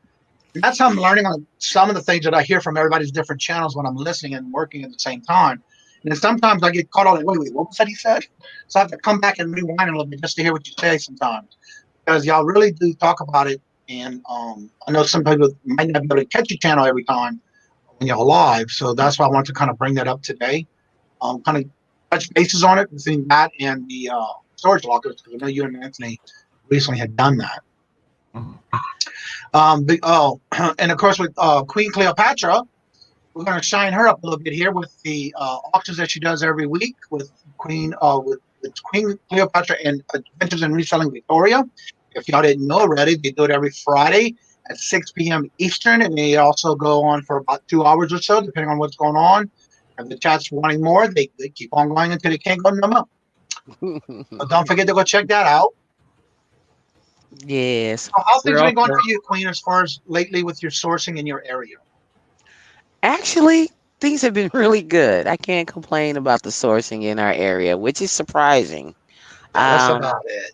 And that's how I'm learning on some of the things that I hear from everybody's different channels when I'm listening and working at the same time. And then sometimes I get caught on like, wait, what was that he said? So I have to come back and rewind a little bit just to hear what you say sometimes, because y'all really do talk about it. And I know some people might not be able to catch your channel every time when you're live. So that's why I wanted to kind of bring that up today. Kind of touch bases on it between that and the storage lockers, because I know you and Anthony recently had done that. And of course with Queen Cleopatra, we're going to shine her up a little bit here with the auctions that she does every week with Queen Cleopatra and Adventures in Reselling Victoria. If y'all didn't know already, they do it every Friday at 6 p.m. Eastern, and they also go on for about 2 hours or so, depending on what's going on. If the chat's wanting more, they keep on going until they can't go no more. So don't forget to go check that out. Yes. So how things been going for you, Queen, as far as lately with your sourcing in your area? Actually, things have been really good. I can't complain about the sourcing in our area, which is surprising. Tell us about it.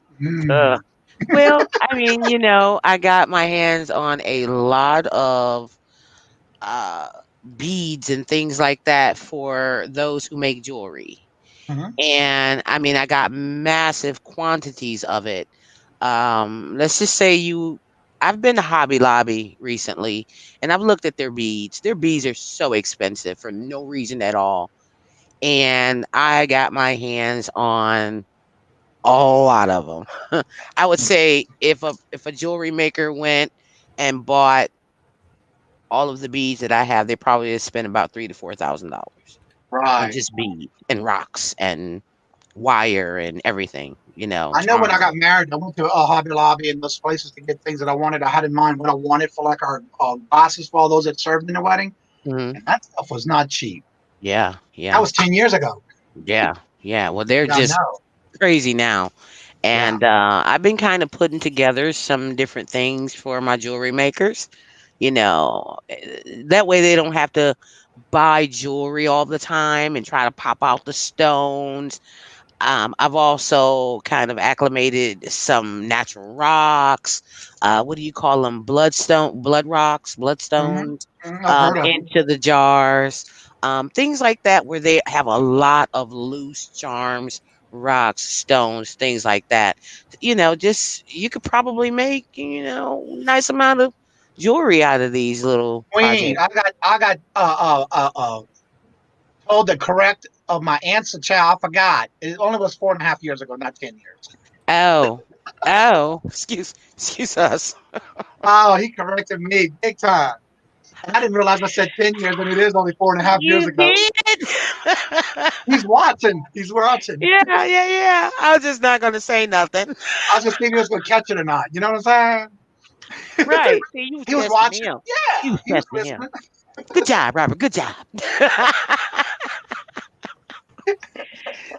Well, I mean, I got my hands on a lot of uh, beads and things like that for those who make jewelry. And I mean, I got massive quantities of it. Let's just say I've been to Hobby Lobby recently and I've looked at their beads. Their beads are so expensive for no reason at all. And I got my hands on a lot of them. I would say if a jewelry maker went and bought all of the beads that I have, they probably have spent about $3,000 to $4,000 on just beads and rocks and wire and everything. I know when I got married, I went to Hobby Lobby and those places to get things that I wanted. I had in mind what I wanted for like our glasses for all those that served in the wedding. And that stuff was not cheap. Yeah. That was 10 years ago. Yeah. Well, they're just crazy now. And I've been kind of putting together some different things for my jewelry makers. That way they don't have to buy jewelry all the time and try to pop out the stones. I've also kind of acclimated some natural rocks. What do you call them? Blood rocks, bloodstones, into the jars. Things like that where they have a lot of loose charms rocks, stones, things like that. Just you could probably make, nice amount of jewelry out of these little Queen, projects. I got told the correct of my answer, child. I forgot. It only was 4.5 years ago, not 10 years. Oh, oh, excuse us. Oh, he corrected me big time. And I didn't realize I said 10 years, and it is only 4.5 years You ago. did. He's watching. He's watching. Yeah, yeah, yeah. I was just not gonna say nothing. I was just thinking he was going to catch it or not. You know what I'm saying? Right. See, you was He was testing watching. him. Yeah, You was he was testing him. listening. Good job, Robert. Good job.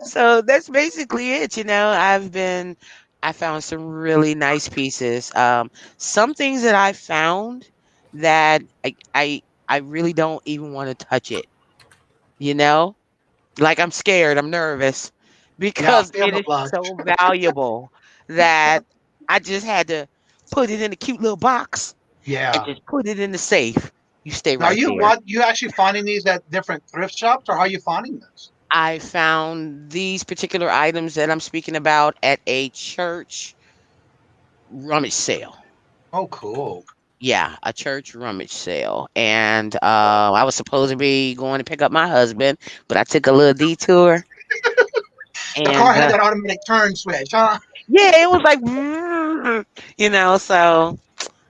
So that's basically it. I found some really nice pieces. Some things that I found that I really don't even want to touch it. You know, like I'm scared. I'm nervous Yeah, I because feel it the is blush. so valuable that I just had to put it in a cute little box and Yeah. just put it in the safe. You stay Now right you there. what? You actually finding these at different thrift shops, or how are you finding this? I found these particular items that I'm speaking about at a church rummage sale. Oh, cool. Yeah, a church rummage sale. And I was supposed to be going to pick up my husband, but I took a little detour. The car And had that automatic turn switch, huh? yeah, it was like, so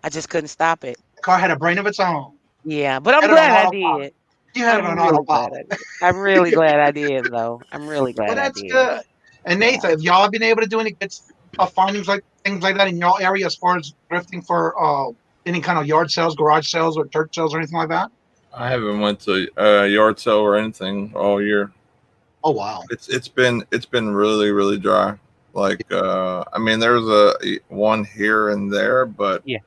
I just couldn't stop it. The car had a brain of its own. Yeah, but I'm Had it on glad I autopilot. did. You had it I'm on really glad autopilot. I did. I'm really glad I did, though. I'm really Well, glad I that's did. good. And Yeah. Nathan, have y'all been able to do any good findings like things like that in your area as far as thrifting for any kind of yard sales, garage sales, or church sales, or anything like that? I haven't went to a yard sale or anything all year. Oh wow. It's been really really dry. Like I mean, there's a one here and there, but Yeah.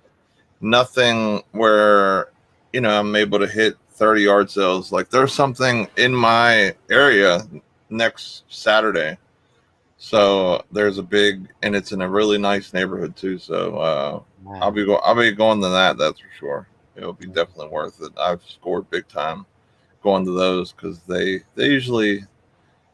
nothing where I'm able to hit 30 yard sales. Like there's something in my area next Saturday, so there's a big, and it's in a really nice neighborhood too. So I'll Wow. be going to that. That's for sure. It'll be definitely worth it. I've scored big time going to those because they usually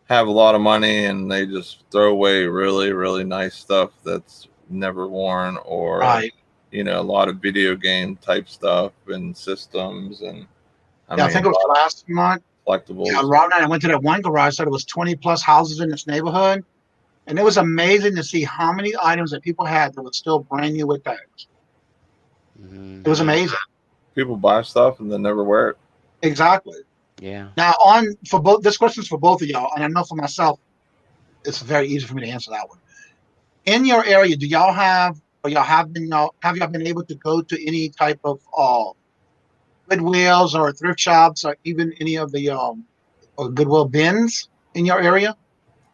have a lot of money and they just throw away really really nice stuff that's never worn, or Right. a lot of video game type stuff and systems, and I Yeah, I mean think it a was lot of last month. Yeah, collectibles. Rob and I went to that one garage. Said it was 20 plus houses in this neighborhood, and it was amazing to see how many items that people had that was still brand new with tags. It was Hmm. amazing. People buy stuff and then never wear it. Exactly. Yeah. Now, on for both this question's for both of y'all, and I know for myself, it's very easy for me to answer that one. In your area, do y'all have, or have y'all been able to go to any type of Goodwills or thrift shops, or even any of the or Goodwill bins in your area?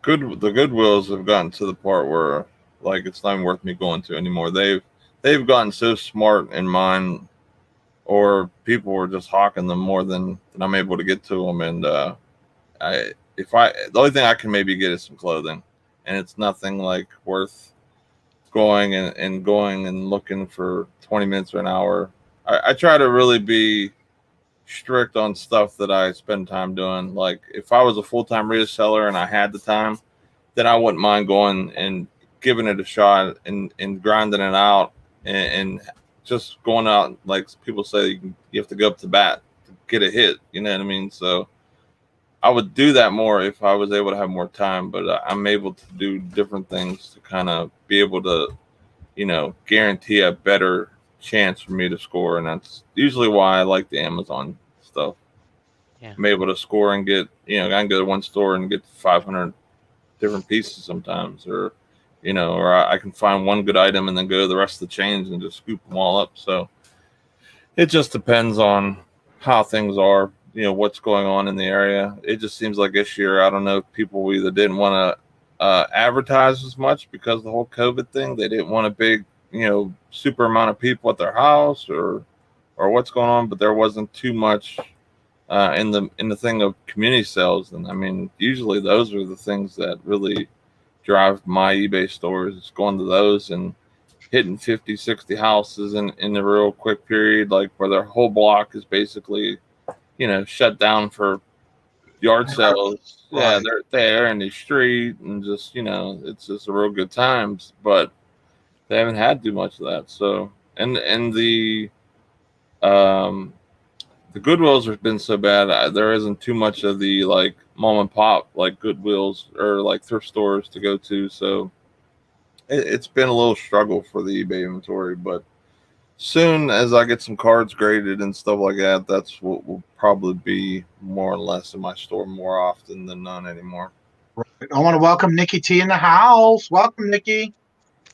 The Goodwills have gotten to the part where like it's not even worth me going to anymore. They've gotten so smart in mine, or people were just hawking them more than I'm able to get to them. And the only thing I can maybe get is some clothing, and it's nothing like worth going and looking for 20 minutes or an hour. I try to really be strict on stuff that I spend time doing. Like if I was a full-time reseller and I had the time, then I wouldn't mind going and giving it a shot and grinding it out, and just going out. Like people say, you have to go up to bat to get a hit. You know what I mean? So I would do that more if I was able to have more time, but I'm able to do different things to kind of be able to, guarantee a better chance for me to score. And that's usually why I like the Amazon stuff. Yeah. I'm able to score and get, I can go to one store and get 500 different pieces sometimes, or, or I can find one good item and then go to the rest of the chains and just scoop them all up. So it just depends on how things are, what's going on in the area. It just seems like this year, I don't know if people either didn't want to advertise as much because of the whole COVID thing. They didn't want a big, super amount of people at their house, or what's going on, but there wasn't too much in the thing of community sales. And I mean, usually those are the things that really drive my eBay stores. It's going to those and hitting 50, 60 houses in a real quick period, like where their whole block is basically, shut down for yard sales. Yeah, Right. they're there in the street and just it's just a real good times. But they haven't had too much of that. So and um the Goodwills have been so bad. There isn't too much of the like mom and pop like Goodwills or like thrift stores to go to. So it's been a little struggle for the eBay inventory, but soon as I get some cards graded and stuff like that, that's what will probably be more or less in my store more often than none anymore. Right. I want to welcome Nikki T in the house. Welcome, Nikki.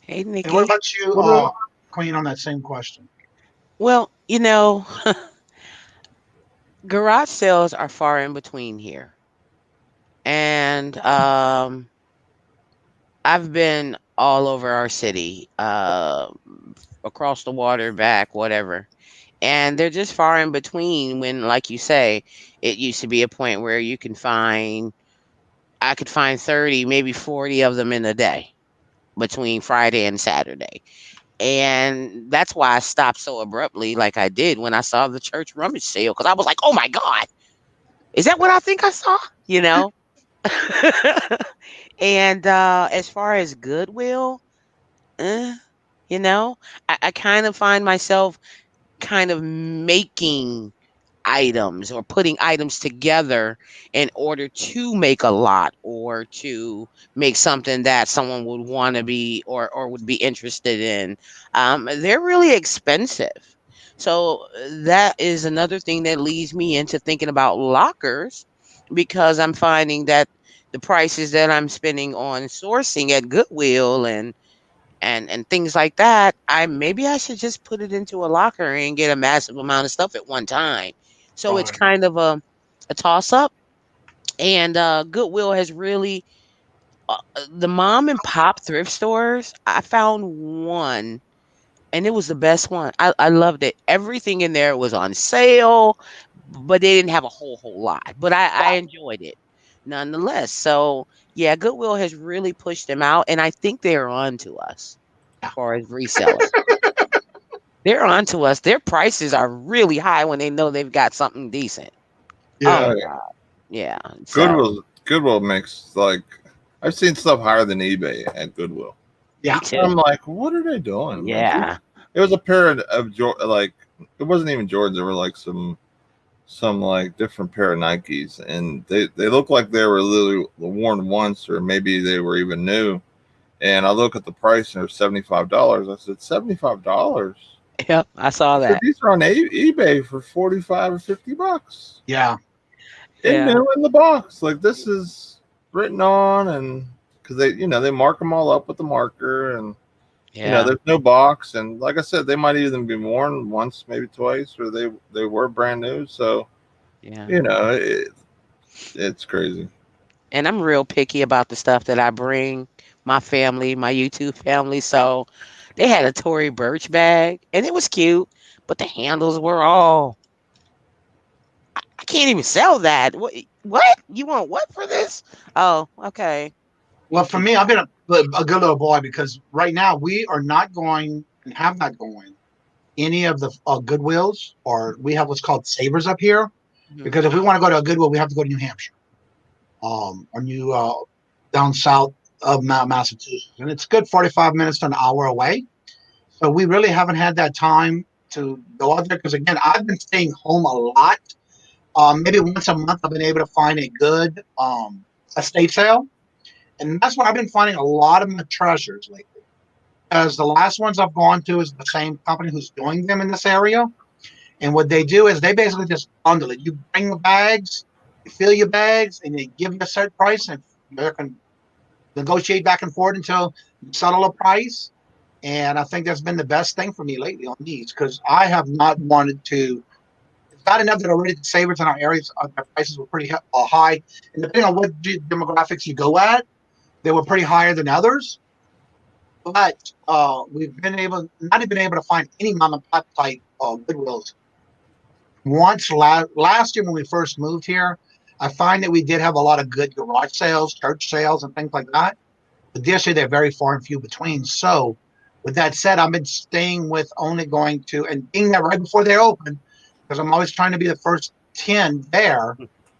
Hey, And what Nikki. about you, What up? Queen, on that same question? Well, garage sales are far in between here. And I've been all over our city, across the water, back, whatever. And they're just far in between when, like you say, it used to be a point where I could find 30, maybe 40 of them in a day between Friday and Saturday. And that's why I stopped so abruptly, like I did when I saw the church rummage sale, because I was like, oh my God, is that what I think I saw? You know? And as far as Goodwill, eh, you know, I kind of find myself kind of making items or putting items together in order to make a lot or to make something that someone would want to be or would be interested in. They're really expensive. So that is another thing that leads me into thinking about lockers, because I'm finding that the prices that I'm spending on sourcing at Goodwill and things like that, I should just put it into a locker and get a massive amount of stuff at one time. So it's Right. kind of a toss up. And Goodwill has really the mom and pop thrift stores. I found one, and it was the best one. I loved it. Everything in there was on sale, but they didn't have a whole lot. But I enjoyed it nonetheless. So yeah, Goodwill has really pushed them out, and I think they're on to us Yeah. as far as reselling. They're onto us. Their prices are really high when they know they've got something decent. Oh Yeah. my Oh, yeah. god. Yeah. So Goodwill makes like I've seen stuff higher than eBay at Goodwill. Yeah. me I'm too. like, what are they doing? Like, Yeah. it was a pair of like it wasn't even Jordans. There were like some like different pair of Nikes, and they look like they were literally worn once, or maybe they were even new. And I look at the price, and they're $75. I said, $75. Yep. I I saw said, that. these are on eBay for 45 or $50. Yeah. And Yeah. new in the box. Like, this is written on, and because they mark them all up with the marker, and Yeah. there's no box. And like I said, they might even be worn once, maybe twice, or they were brand new. So Yeah. you know, it, it's crazy. And I'm real picky about the stuff that I bring my family, my YouTube family. So they had a Tory Burch bag, and it was cute, but the handles were all. I can't even sell that. What? What? You want what for this? Oh, okay. Well, for me, I've been a good little boy because right now we are not going and have not going any of the Goodwills, or we have what's called Savers up here. Mhm. Because if we want to go to a Goodwill, we have to go to New Hampshire, or New down south of Massachusetts, and it's good 45 minutes to an hour away. So we really haven't had that time to go out there because again, I've been staying home a lot. Maybe once a month, I've been able to find a good estate sale, and that's where I've been finding a lot of my treasures lately. As the last ones I've gone to is the same company who's doing them in this area, and what they do is they basically just bundle it. You bring the bags, you fill your bags, and they give you a set price, and you can negotiate back and forth until you settle a price. And I think that's been the best thing for me lately on these because I have not wanted to. It's bad enough that already the savers in our areas, their prices were pretty high. And depending on what demographics you go at, they were pretty higher than others. But we've been not even able to find any mom and pop type Goodwills. Once last year when we first moved here, I find that we did have a lot of good garage sales, church sales, and things like that. But this year they're very far and few between. So, with that said, I've been staying with only going to and being there right before they open because I'm always trying to be the first 10 there.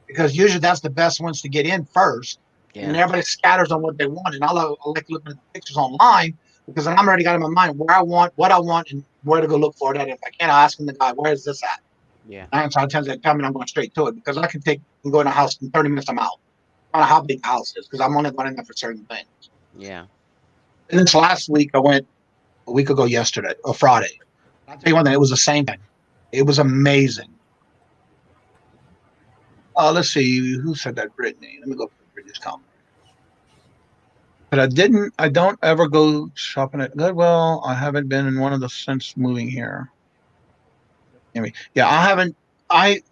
because usually that's the best ones to get in first. And then Yeah. everybody scatters on what they want. And I like looking at the pictures online because then I'm already got in my mind where I want, what I want, and where to go look for it at. If I can't, I ask the guy, where is this at? Yeah. 9 times out of 10 they tell me, I'm going straight to it because I can go in a house in 30 minutes, I'm out. I don't know how big the house is because I'm only going in there for certain things. Yeah. And this last week, I went a week ago yesterday or Friday. I'll tell you one thing, it was the same thing. It was amazing. Let's see, who said that? Brittany. Let me go for Brittany's comment. But I don't ever go shopping at Goodwill. I haven't been in one of the since moving here. Anyway, yeah, I haven't.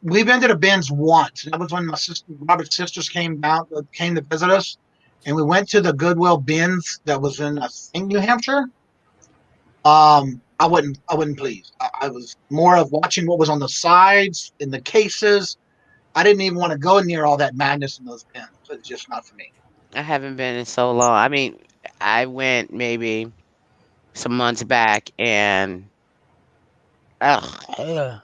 We've been to the bins once. That was when my sister, Robert's sisters came to visit us, and we went to the Goodwill bins that was in I think New Hampshire. I wouldn't please. I was more of watching what was on the sides in the cases. I didn't even want to go near all that madness in those bins. It's just not for me. I haven't been in so long. I mean, I went maybe some months back and ugh,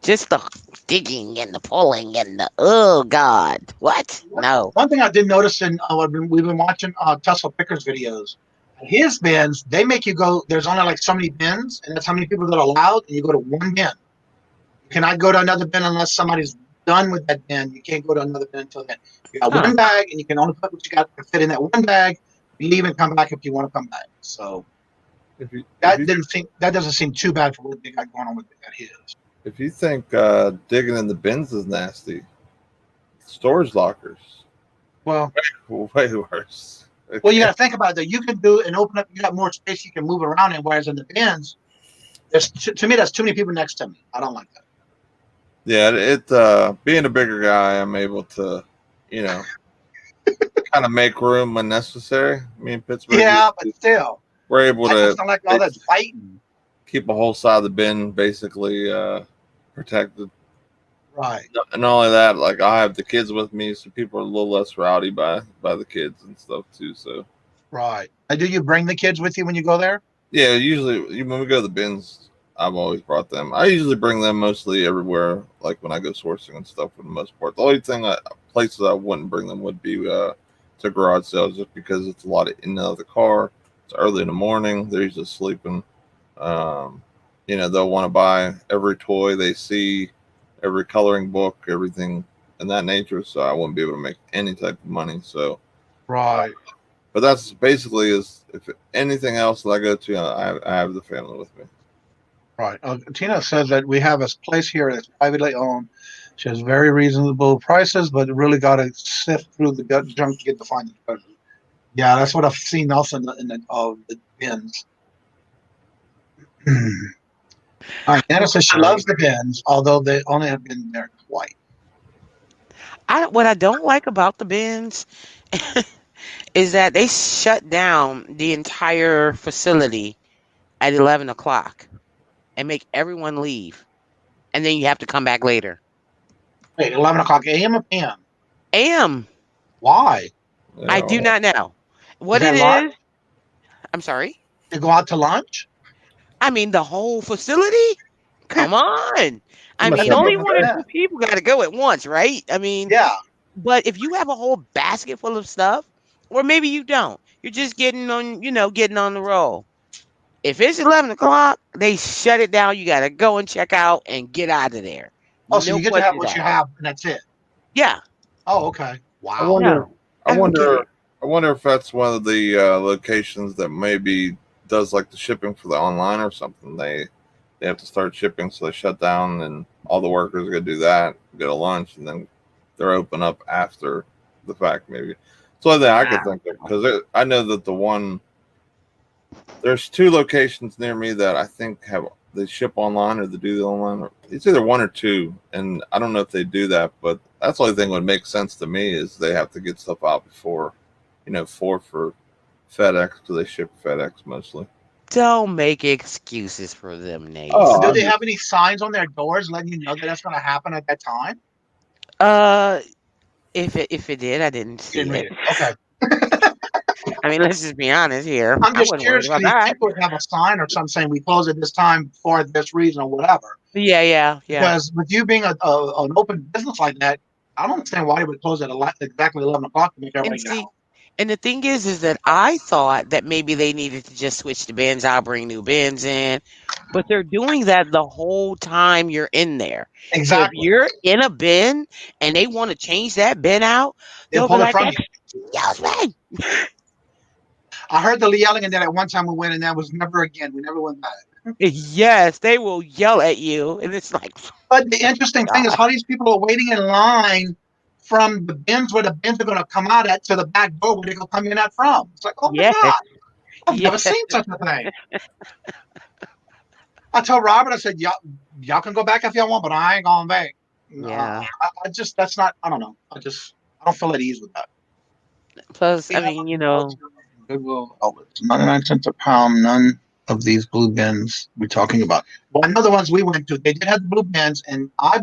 just the digging and the pulling and the oh god, what? No. One thing I did notice we've been watching Tesla Pickers videos. His bins, they make you go. There's only like so many bins, and that's how many people that are allowed. And you go to one bin. You cannot go to another bin unless somebody's done with that bin. You can't go to another bin until then. You got Huh. one bag, and you can only put what you got to fit in that one bag. You leave and come back if you want to come back. So that doesn't seem too bad for what they got going on with his. If you think digging in the bins is nasty, storage lockers, Well, way worse. Well, you got to think about that. You can do and open up. You got more space you can move around in. Whereas in the bins, to me, that's too many people next to me. I don't like that. Yeah, being a bigger guy, I'm able to, kind of make room when necessary. Me and Pittsburgh, Yeah, but still, we're able I to just don't like all that fighting. keep a whole side of the bin basically protected. Right. And not only that, like I have the kids with me, so people are a little less rowdy by the kids and stuff too. So right. And do you bring the kids with you when you go there? yeah, usually when we go to the bins, I've always brought them. I usually bring them mostly everywhere, like when I go sourcing and stuff for the most part. The only places I wouldn't bring them would be to garage sales, just because it's a lot of in and out of the car. It's early in the morning. They're usually sleeping. They'll want to buy every toy they see, every coloring book, everything in that nature. So I wouldn't be able to make any type of money. So, right. But that's basically if anything else that I go to, I have the family with me. Right. Tina says that we have a place here that's privately owned. She has very reasonable prices, but really got to sift through the junk to get to find the treasure. Yeah, that's what I've seen also in the bins. All right, Anna says she loves the bins, although they only have been there twice. What I don't like about the bins is that they shut down the entire facility at 11 o'clock and make everyone leave. And then you have to come back later. Wait, 11 o'clock a.m. or p.m.? AM. Why? I do not know. What it lunch? is. I'm sorry? They go out to lunch? I mean, the whole facility? Come on. I mean, only one or two people got to go at once, right? I mean, yeah. But if you have a whole basket full of stuff, or maybe you don't, you're just getting on the roll. If it's 11 o'clock, they shut it down. You got to go and check out and get out of there. Oh, so you get to have what you have, and that's it. Yeah. Oh, okay. Wow. I wonder if that's one of the locations that maybe does like the shipping for the online or something. They have to start shipping, so they shut down, and all the workers are gonna do that, go to lunch, and then they're open up after the fact. Maybe so. I could think of, because I know that there's two locations near me that I think they ship online, or they do the online. It's either one or two, and I don't know if they do that, but that's the only thing that would make sense to me is they have to get stuff out before, for FedEx, because they ship FedEx mostly. Don't make excuses for them, Nate. Oh, do they have any signs on their doors letting you know that that's going to happen at that time? If it did, I didn't see it. Okay. I mean, let's just be honest here. I'm just curious because people would have a sign or something saying we close at this time for this reason or whatever. Yeah. Because with you being an open business like that, I don't understand why they would close at exactly 11 o'clock to make And everybody get see, out. and the thing is that I thought that maybe they needed to just switch the bins out, bring new bins in, but they're doing that the whole time you're in there. So if Exactly. you're in a bin and they want to change that bin out, They'll they'll be pull it like, from "That's you. y'all's bin." I heard the yelling, and then at one time we went, and that was never again. We never went back. Yes, they will yell at you, and it's like, But the interesting thing is God, how these people are waiting in line from the bins where the bins are going to come out at to the back door where they're going to come in at from. It's like, oh my yes, God, I've yeah, never seen such a thing. I told Robert, I said, y'all can go back if y'all want, but I ain't going back. yeah. I just, that's not, I don't know. I don't feel at ease with that. Plus, We I have mean, Goodwill outlets, 99 cents a pound. None of these blue bins we're talking about. Well, I know the ones we went to, they did have the blue bins, and I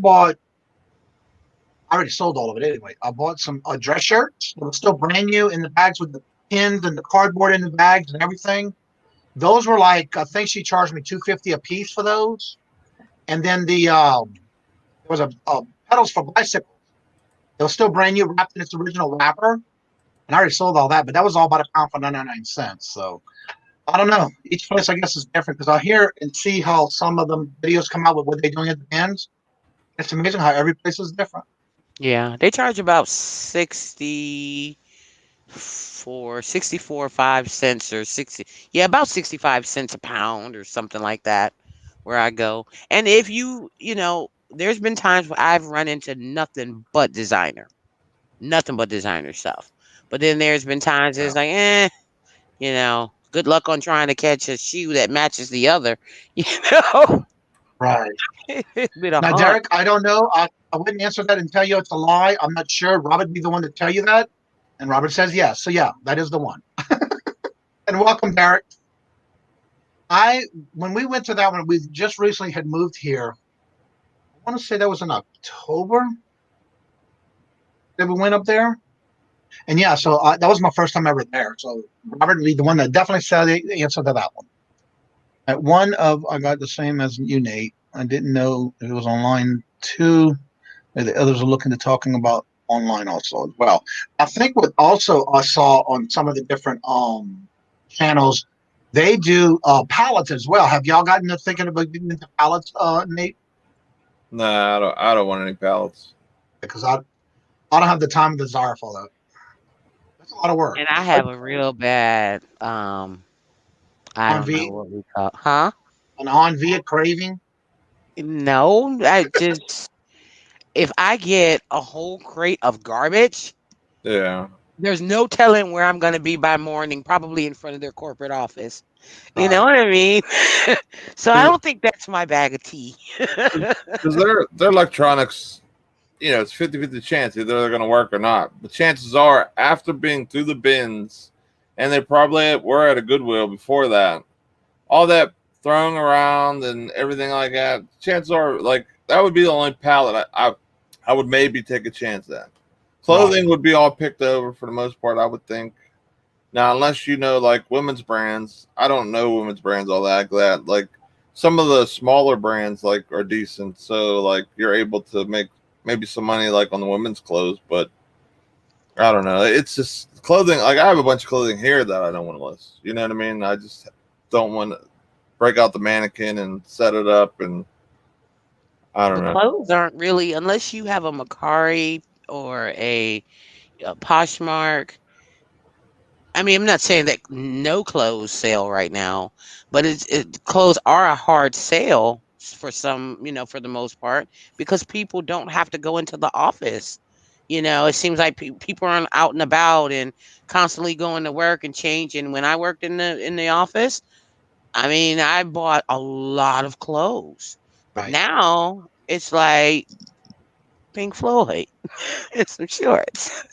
already sold all of it anyway. I bought some dress shirts that were still brand new in the bags with the pins and the cardboard in the bags and everything. Those were like, I think she charged me $250 a piece for those. And then there was a pedals for bicycles. They were still brand new, wrapped in its original wrapper. And I already sold all that, but that was all about a pound for 99 cents. So I don't know. Each place, I guess, is different because I hear and see how some of them videos come out with what they're doing at the ends. It's amazing how every place is different. yeah, they charge about 64 5 cents or 60, yeah, about 65 cents a pound or something like that where I go. And if there's been times where I've run into nothing but designer stuff. But then there's been times Yeah. it's like, good luck on trying to catch a shoe that matches the other. You know, Right. it's been a Now, hunt. Derek, I don't know. I wouldn't answer that and tell you it's a lie. I'm not sure. Robert would be the one to tell you that. And Robert says yes. So, yeah, that is the one. And welcome, Derek. When we went to that one, we just recently had moved here. I want to say that was in October that we went up there. And yeah, so that was my first time ever there. So Robert would be the one that definitely said the answer to that one. At I got the same as you, Nate. I didn't know it was online too. The others are looking to talking about online also as well. I think what also I saw on some of the different channels, they do pallets as well. Have y'all gotten to thinking about getting into pallets, Nate? Nah, I don't want any pallets. Because I don't have the time and desire for that. That's a lot of work. And I have a real bad, I On don't know V what we call, huh? an on via craving. No, I just if I get a whole crate of garbage, Yeah. there's no telling where I'm going to be by morning, probably in front of their corporate office. You know Right. what I mean? So I Because don't think that's my bag of tea. their electronics, it's 50-50 chance either they're going to work or not. But chances are, after being through the bins, and they probably were at a Goodwill before that, all that throwing around and everything like that, chances are, like, that would be the only pallet I would maybe take a chance at. Right. Clothing would be all picked over for the most part, I would think. Now, unless like women's brands, I don't know women's brands all that glad. Like some of the smaller brands like are decent, so like you're able to make maybe some money like on the women's clothes, but I don't know. It's just clothing. Like I have a bunch of clothing here that I don't want to list. You know what I mean? I just don't want to break out the mannequin and set it up, and I don't The know. clothes aren't really, unless you have a Macari or a Poshmark. I mean, I'm not saying that no clothes sell right now, but clothes are a hard sale for some, for the most part, because people don't have to go into the office. It seems like people are out and about and constantly going to work and changing. When I worked in the office, I mean, I bought a lot of clothes, but Right. now it's like Pink Floyd and some shorts,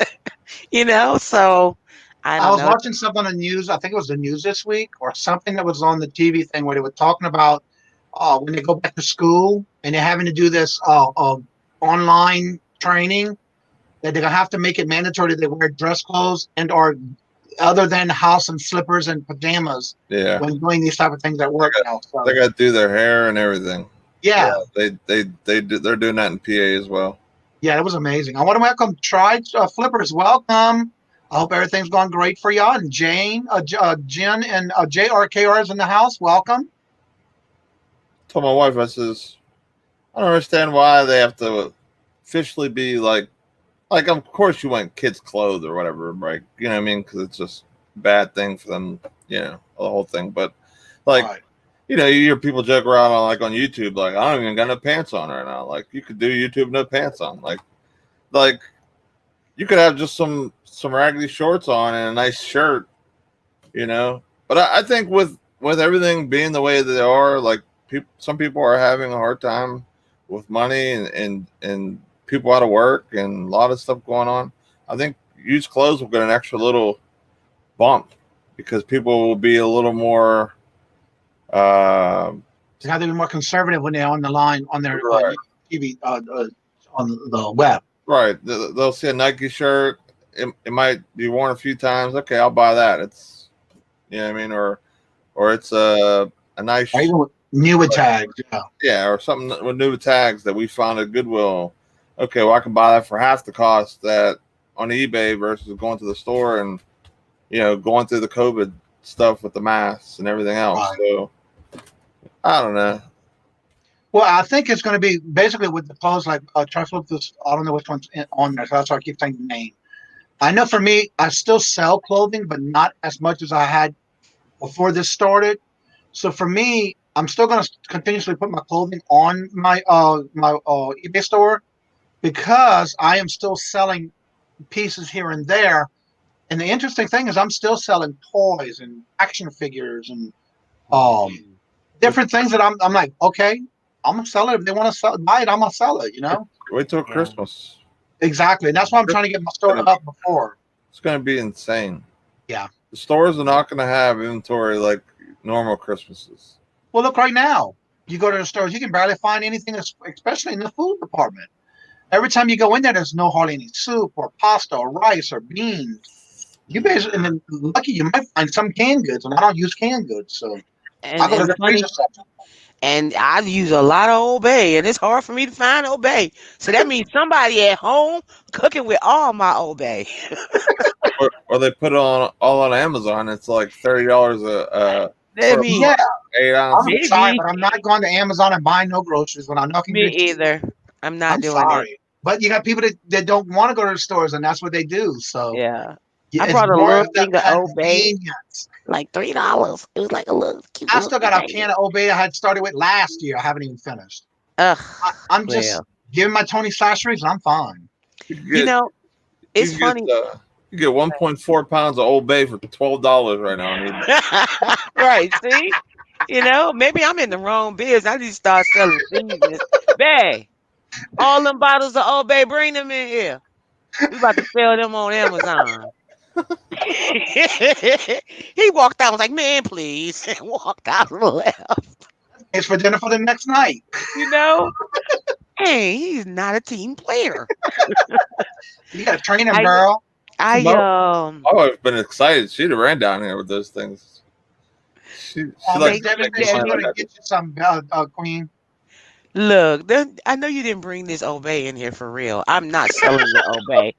So I I don't was know. watching something on the news. I think it was the news this week or something that was on the TV thing where they were talking about when they go back to school and they're having to do this online training that they're gonna have to make it mandatory that they wear dress clothes and or other than house and slippers and pajamas Yeah, when doing these type of things at work now. they So got to do their hair and everything. Yeah, yeah, they're doing that in PA as well. Yeah, it was amazing. I want to welcome Tried Flippers. Welcome. I hope everything's going great for y'all. And Jen, and JRKR is in the house. Welcome. Told my wife, I says, I don't understand why they have to officially be like of course you want kids' clothes or whatever, right? You know what I mean? Because it's just a bad thing for them, the whole thing. But like, Right. you hear people joke around on YouTube, like I don't even got no pants on right now. Like you could do YouTube no pants on, like you could have just some raggedy shorts on and a nice shirt, But I think with everything being the way that they are, like some people are having a hard time with money and people out of work and a lot of stuff going on. I think used clothes will get an extra little bump because people will be a little more They have to be more conservative when they're on the line on their right. TV on the web. Right. They'll see a Nike shirt. It might be worn a few times. Okay, I'll buy that. It's you know what I mean, or it's a nice Or even with newer tags. Yeah. yeah, or something with new tags that we found at Goodwill. Okay, well I can buy that for half the cost that on eBay versus going to the store and going through the COVID stuff with the masks and everything else. Right. So I don't know. Well, I think it's going to be basically with the clothes like try to flip this. I don't know which one's on there, so that's why I keep saying the name. I know for me, I still sell clothing, but not as much as I had before this started. So for me, I'm still going to continuously put my clothing on my eBay store because I am still selling pieces here and there. And the interesting thing is, I'm still selling toys and action figures and different things that I'm like, okay, I'm gonna sell it. If they want to buy it, I'm gonna sell it. Wait till Yeah. Christmas. Exactly. And that's why I'm trying to get my store up before. It's going to be insane. Yeah. The stores are not going to have inventory like normal Christmases. Well, look right now. You go to the stores, you can barely find anything, especially in the food department. Every time you go in there, there's hardly any soup or pasta or rice or beans. You basically, and then lucky you might find some canned goods, and I don't use canned goods, so I And go to it's the funny. freezer section. And I use a lot of Old Bay, and it's hard for me to find Old Bay. So that means somebody at home cooking with all my Old Bay. Or they put it on all on Amazon. It's like $30 I for mean, Yeah, 8 ounce. I'm sorry, maybe but I'm not going to Amazon and buying no groceries when I know I can me get it cheap. either. I'm not I'm doing it. sorry. But you got people that don't want to go to the stores, and that's what they do. So Yeah. yeah, I it's brought a more little of the thing of Old Bay, convenience. like $3. It was like a little cute I little still got a container. can of Obey I had started with last year. I haven't even finished. Ugh, I'm just well, giving my Tony Sasheries, and I'm fine. You can you get know, you it's can get funny. you get 1.4 pounds of Old Bay for $12 right now. Right, see? Maybe I'm in the wrong biz. I need to start selling seasons. Bay, all them bottles of Old Bay, bring them in here. We about to sell them on Amazon. He walked out, was like, man, please. And walked out and left. It's for dinner for the next night. You know? Hey, he's not a team player. You got to train him, I girl. I I've been excited. She'd have ran down here with those things. She likes make to sure make me She's that money going like to I do. get you some, Queen. look, I know you didn't bring this Obey in here for real. I'm not selling the Obey.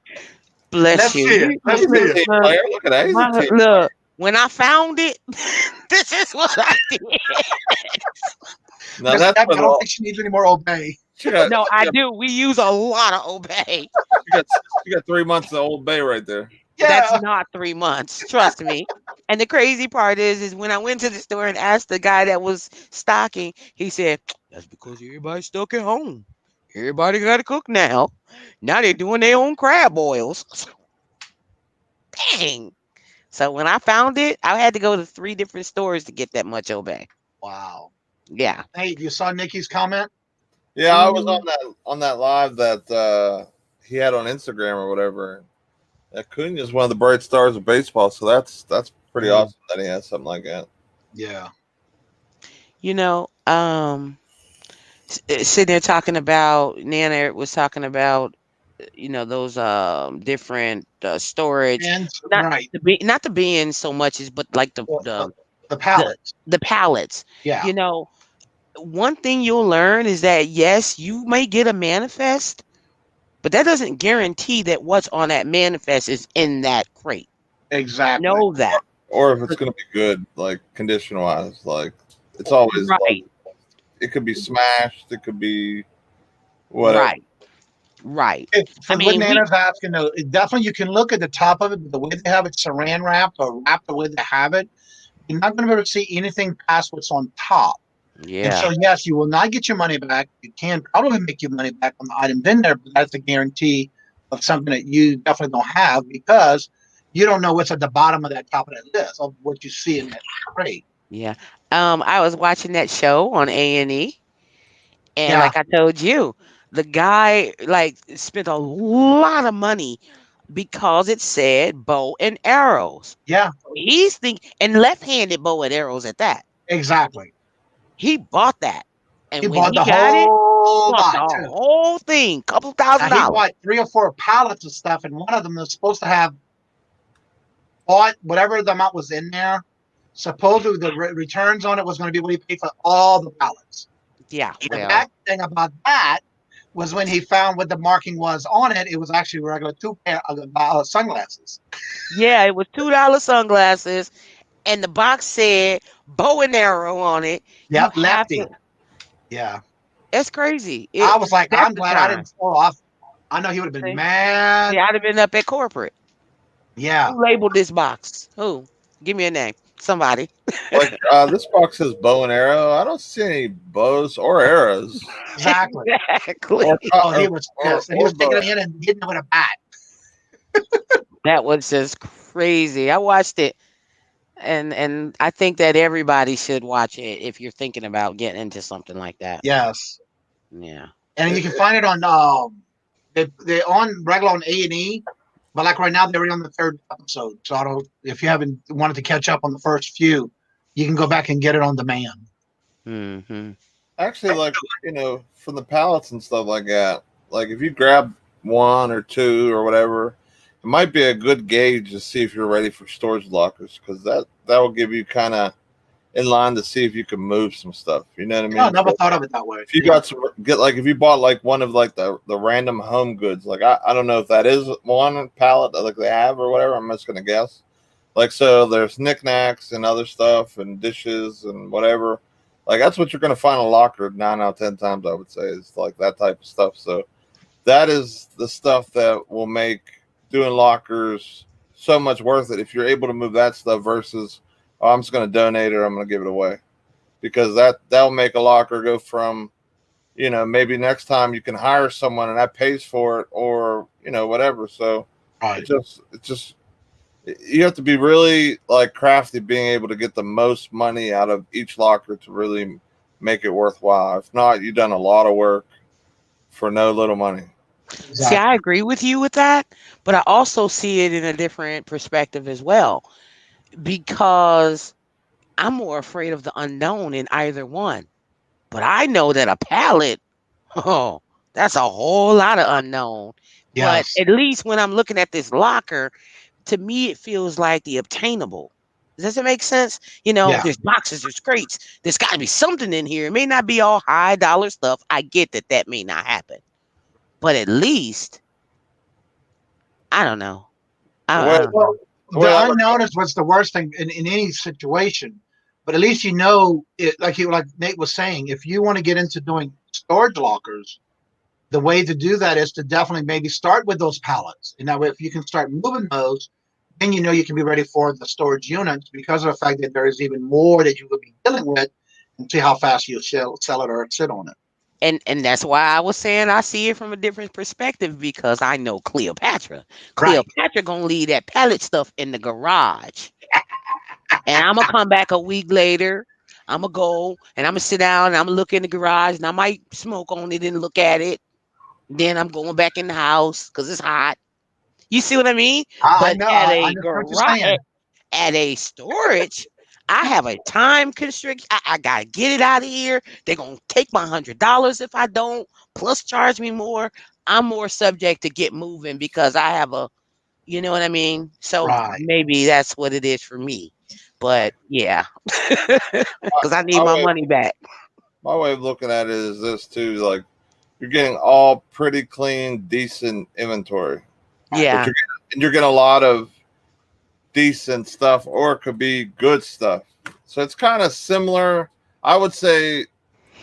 Bless Let's you. see it. Let's He's see a it. team player. Look at that. He's a team player. Look, when I found it, this is what I did. Now Miss that's Debbie, what I don't think she needs any more Obey. she got. No, I do. We use a lot of Obey. She got. She got 3 months of Old Bay right there. That's Yeah. not 3 months. Trust me. And the crazy part is when I went to the store and asked the guy that was stocking, he said, "That's because everybody's stuck at home. Everybody got to cook now. Now they're doing their own crab boils." Dang. So when I found it, I had to go to 3 different stores to get that much Obey. Wow. Yeah. Hey, you saw Nikki's comment? Yeah, I was Mm, on that live that he had on Instagram or whatever. Acuna is one of the bright stars of baseball, so that's pretty awesome that he has something like that. Yeah. you know, um, sitting there talking about Nana was talking about those different storage, And not right. not the bins so much as but like the Well, the the the, pallets. the pallets. Yeah. You know, one thing you'll learn is that yes, you may get a manifest, But that doesn't guarantee that what's on that manifest is in that crate. Exactly. Know that. Or if it's going to be good, like condition wise, like it's always like Right. it could be smashed, it could be whatever. Right. Right. I For what mean, we Nana's asking, though, definitely you can look at the top of it, but the way they have it saran wrapped or wrapped the way they have it, you're not going to be able to see anything past what's on top. And yeah. so, yes, you will not get your money back. You can probably make your money back on the items in there, but that's a guarantee of something that you definitely don't have because you don't know what's at the bottom of that top of that list of what you see in that crate. Yeah. I was watching that show on A&E, and Yeah, like I told you, the guy like spent a lot of money because it said bow and arrows. yeah, He's thinking, and left-handed bow and arrows at that. exactly. He bought that, He and when bought he the got it, whole bought the lot too. whole thing, couple Now thousand he dollars. bought 3 or 4 pallets of stuff, and one of them was supposed to have bought whatever the amount was in there. Supposedly, the returns on it was going to be what he paid for all the pallets. Yeah, The well, bad thing about that was when he found what the marking was on it, it was actually regular 2 pair of sunglasses. yeah, it was $2 sunglasses, and the box said bow and arrow on it. You Yep, have to. lefty. Yeah. That's crazy. I was like, That's I'm the glad I time. didn't fall off. I know he would have been See, mad. see, I'd have been up at corporate. Yeah, Who labeled this box? Who? Give me a name. Somebody. Like this box says bow and arrow. I don't see any bows or arrows exactly. Exactly. or Oh, he was pissed. And he was taking bows. it in and hitting it with a bat. That was just crazy. I watched it, and I think that everybody should watch it if you're thinking about getting into something like that. Yes. Yeah. And you can find it on they on regular on A&E, but like right now they're on the 3rd episode. So I don't if you haven't wanted to catch up on the first few, you can go back and get it on demand. Hmm. Actually, like from the pallets and stuff like that. Like if you grab one or two or whatever, it might be a good gauge to see if you're ready for storage lockers because that will give you kind of in line to see if you can move some stuff. You know what I Yeah, I mean? never So thought of it that way. if you Yeah. got some if you bought like one of like the random home goods, like I don't know if that is one pallet that like they have or whatever. I'm just gonna guess. Like so, there's knickknacks and other stuff and dishes and whatever. Like that's what you're gonna find in a locker 9 out of 10 times. I would say is like that type of stuff. So that is the stuff that will make doing lockers so much worth it if you're able to move that stuff versus I'm just gonna donate it or I'm gonna give it away because that'll make a locker go from maybe next time you can hire someone and that pays for it or whatever. So Right. it just you have to be really like crafty being able to get the most money out of each locker to really make it worthwhile. If not, you've done a lot of work for no little money. See, Exactly. I agree with you with that, but I also see it in a different perspective as well because I'm more afraid of the unknown in either one. But I know that a pallet, oh, that's a whole lot of unknown. But Yes. at least when I'm looking at this locker, to me, it feels like the obtainable. Does it make sense? Yeah. There's boxes, there's crates. There's got to be something in here. It may not be all high dollar stuff. I get that that may not happen. But at least, I don't know. The I way don't Well, know. the way the I look unknown is what's the worst thing in any situation. But at least you know it, like Nate was saying, if you want to get into doing storage lockers, the way to do that is to definitely maybe start with those pallets. And now if you can start moving those, then you know you can be ready for the storage units because of the fact that there is even more that you will be dealing with and see how fast you sell it or sit on it. And that's why I was saying I see it from a different perspective because I know Cleopatra. Right. Cleopatra gonna leave that pallet stuff in the garage. And I'm gonna come back a week later. I'm gonna go and I'm gonna sit down and I'm gonna look in the garage and I might smoke on it and look at it. Then I'm going back in the house because it's hot. You see what I mean? I But know. at I a understand what you're garage, saying. at a storage, I have a time constrict. I gotta get it out of here. They're gonna take my $100 if I don't, plus charge me more. I'm more subject to get moving because I have a, you know what I mean? So Right. maybe that's what it is for me. But yeah, because I need my my way money back. my way of looking at it is this too. Like you're getting all pretty clean, decent inventory. Yeah. But you're getting a lot of decent stuff, or it could be good stuff. So it's kind of similar. I would say,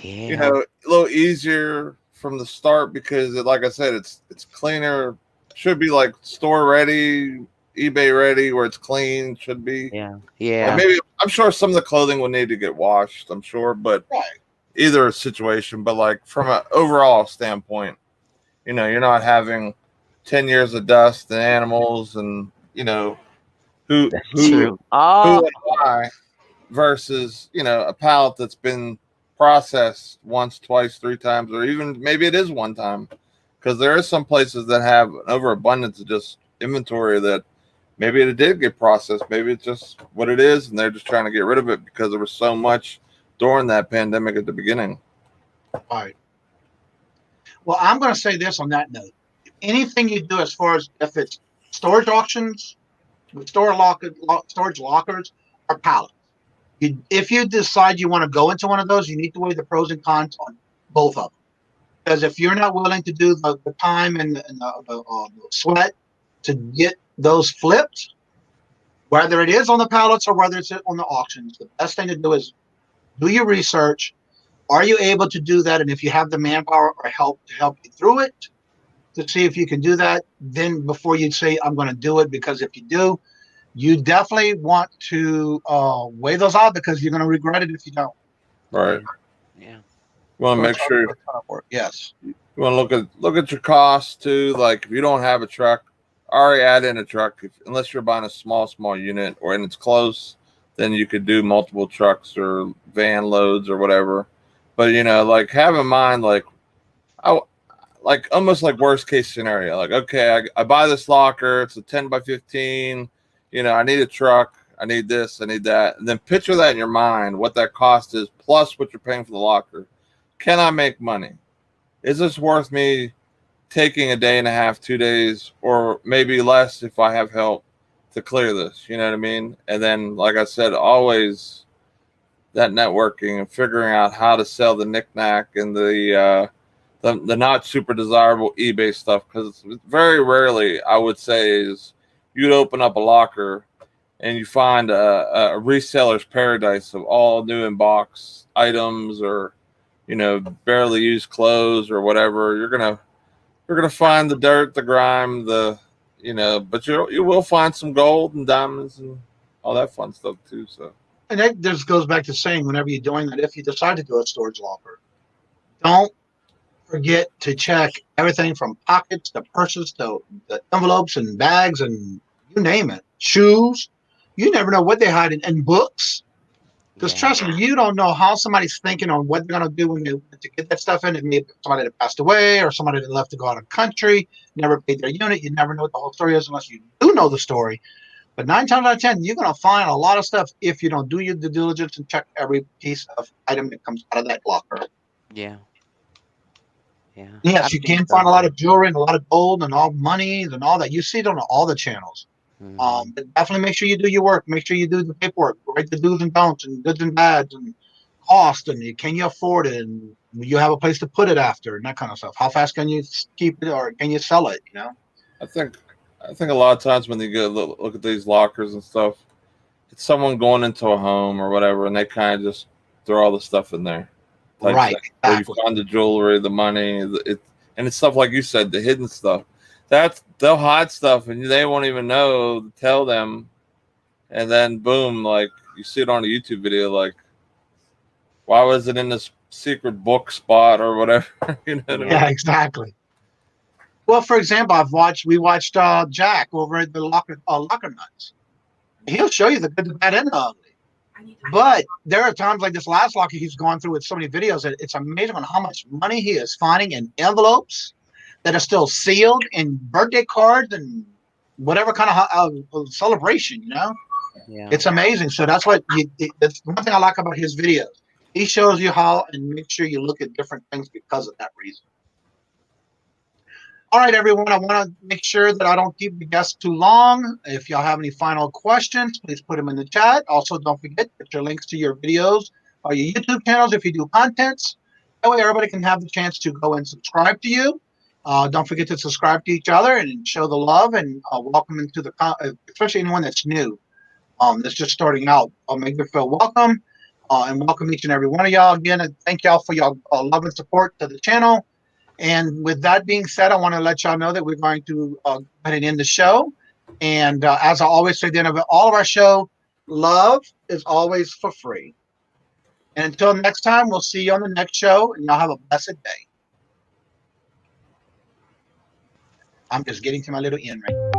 Yeah. a little easier from the start because, like I said, it's cleaner. Should be like store ready, eBay ready, where it's clean. Should be. Yeah. And Yeah. maybe I'm sure some of the clothing will need to get washed. I'm sure, but either situation. But like from an overall standpoint, you're not having 10 years of dust and animals, and who That's who true. Oh, who and why versus a pallet that's been processed once, twice, three times, or even maybe it is one time, because there are some places that have an overabundance of just inventory that maybe it did get processed, maybe it's just what it is, and they're just trying to get rid of it because there was so much during that pandemic at the beginning. Right. Well, I'm going to say this on that note. Anything you do as far as if it's storage auctions, storage lockers, or pallets, if you decide you want to go into one of those, you need to weigh the pros and cons on both of them. Because if you're not willing to do the time and the sweat to get those flipped, whether it is on the pallets or whether it's on the auctions, the best thing to do is do your research. Are you able to do that? And if you have the manpower or help to help you through it, to see if you can do that, then before you say, I'm going to do it, because if you do, you definitely want to weigh those out because you're going to regret it if you don't. Right. yeah. You want to make sure Yes. you want to look at your costs too. Like if you don't have a truck, already add in a truck. Unless you're buying a small unit and it's close, then you could do multiple trucks or van loads or whatever. But like have in mind, like almost like worst case scenario. Like, okay, I buy this locker. It's a 10 by 15. I need a truck. I need this. I need that. And then picture that in your mind, what that cost is, plus what you're paying for the locker. Can I make money? Is this worth me taking a day and a half, 2 days, or maybe less if I have help to clear this? You know what I mean? And then, like I said, always that networking and figuring out how to sell the knickknack and the not super desirable eBay stuff, because very rarely I would say is you'd open up a locker and you find a reseller's paradise of all new in box items or barely used clothes or whatever. You're gonna find the dirt, the grime, but you will find some gold and diamonds and all that fun stuff too. So, and that just goes back to saying, whenever you're doing that, if you decide to do a storage locker, don't forget to check everything from pockets to purses to the envelopes and bags and you name it, shoes. You never know what they hide in books. Because trust me, you don't know how somebody's thinking on what they're going to do when they to get that stuff in. It may be somebody that passed away or somebody that left to go out of country, never paid their unit. You never know what the whole story is unless you do know the story. But 9 times out of 10, you're going to find a lot of stuff if you don't do your due diligence and check every piece of item that comes out of that locker. Yeah. Yeah. Yes, you can find a lot of jewelry and a lot of gold and all monies and all that. You see it on all the channels. But definitely make sure you do your work. Make sure you do the paperwork. Write the do's and don'ts and goods and bads and cost and can you afford it and you have a place to put it after and that kind of stuff. How fast can you keep it or can you sell it? I think a lot of times when you go look at these lockers and stuff, it's someone going into a home or whatever, and they kind of just throw all the stuff in there. Right. Exactly. Where you find the jewelry, the money, and it's stuff like you said, the hidden stuff. They'll hide stuff and they won't even know. Tell them, and then boom, like you see it on a YouTube video, like why was it in this secret book spot or whatever? You know what I mean? Yeah, exactly. Well, for example, we watched Jack over at the locker nuts. He'll show you the good, the bad, and the ugly. But there are times like this last locker he's gone through with so many videos that it's amazing on how much money he is finding in envelopes that are still sealed and birthday cards and whatever kind of celebration, Yeah. It's amazing. So that's that's one thing I like about his videos. He shows you how and make sure you look at different things because of that reason. All right, everyone, I want to make sure that I don't keep the guests too long. If y'all have any final questions, please put them in the chat. Also, don't forget, put your links to your videos or your YouTube channels if you do contents. That way everybody can have the chance to go and subscribe to you. Don't forget to subscribe to each other and show the love and welcome into the, especially anyone that's new, that's just starting out. Make them feel welcome and welcome each and every one of y'all again. And thank y'all for your love and support to the channel. And with that being said, I want to let y'all know that we're going to go ahead and end the show. And as I always say at the end of all of our show, love is always for free. And until next time, we'll see you on the next show, and y'all have a blessed day. I'm just getting to my little end right now.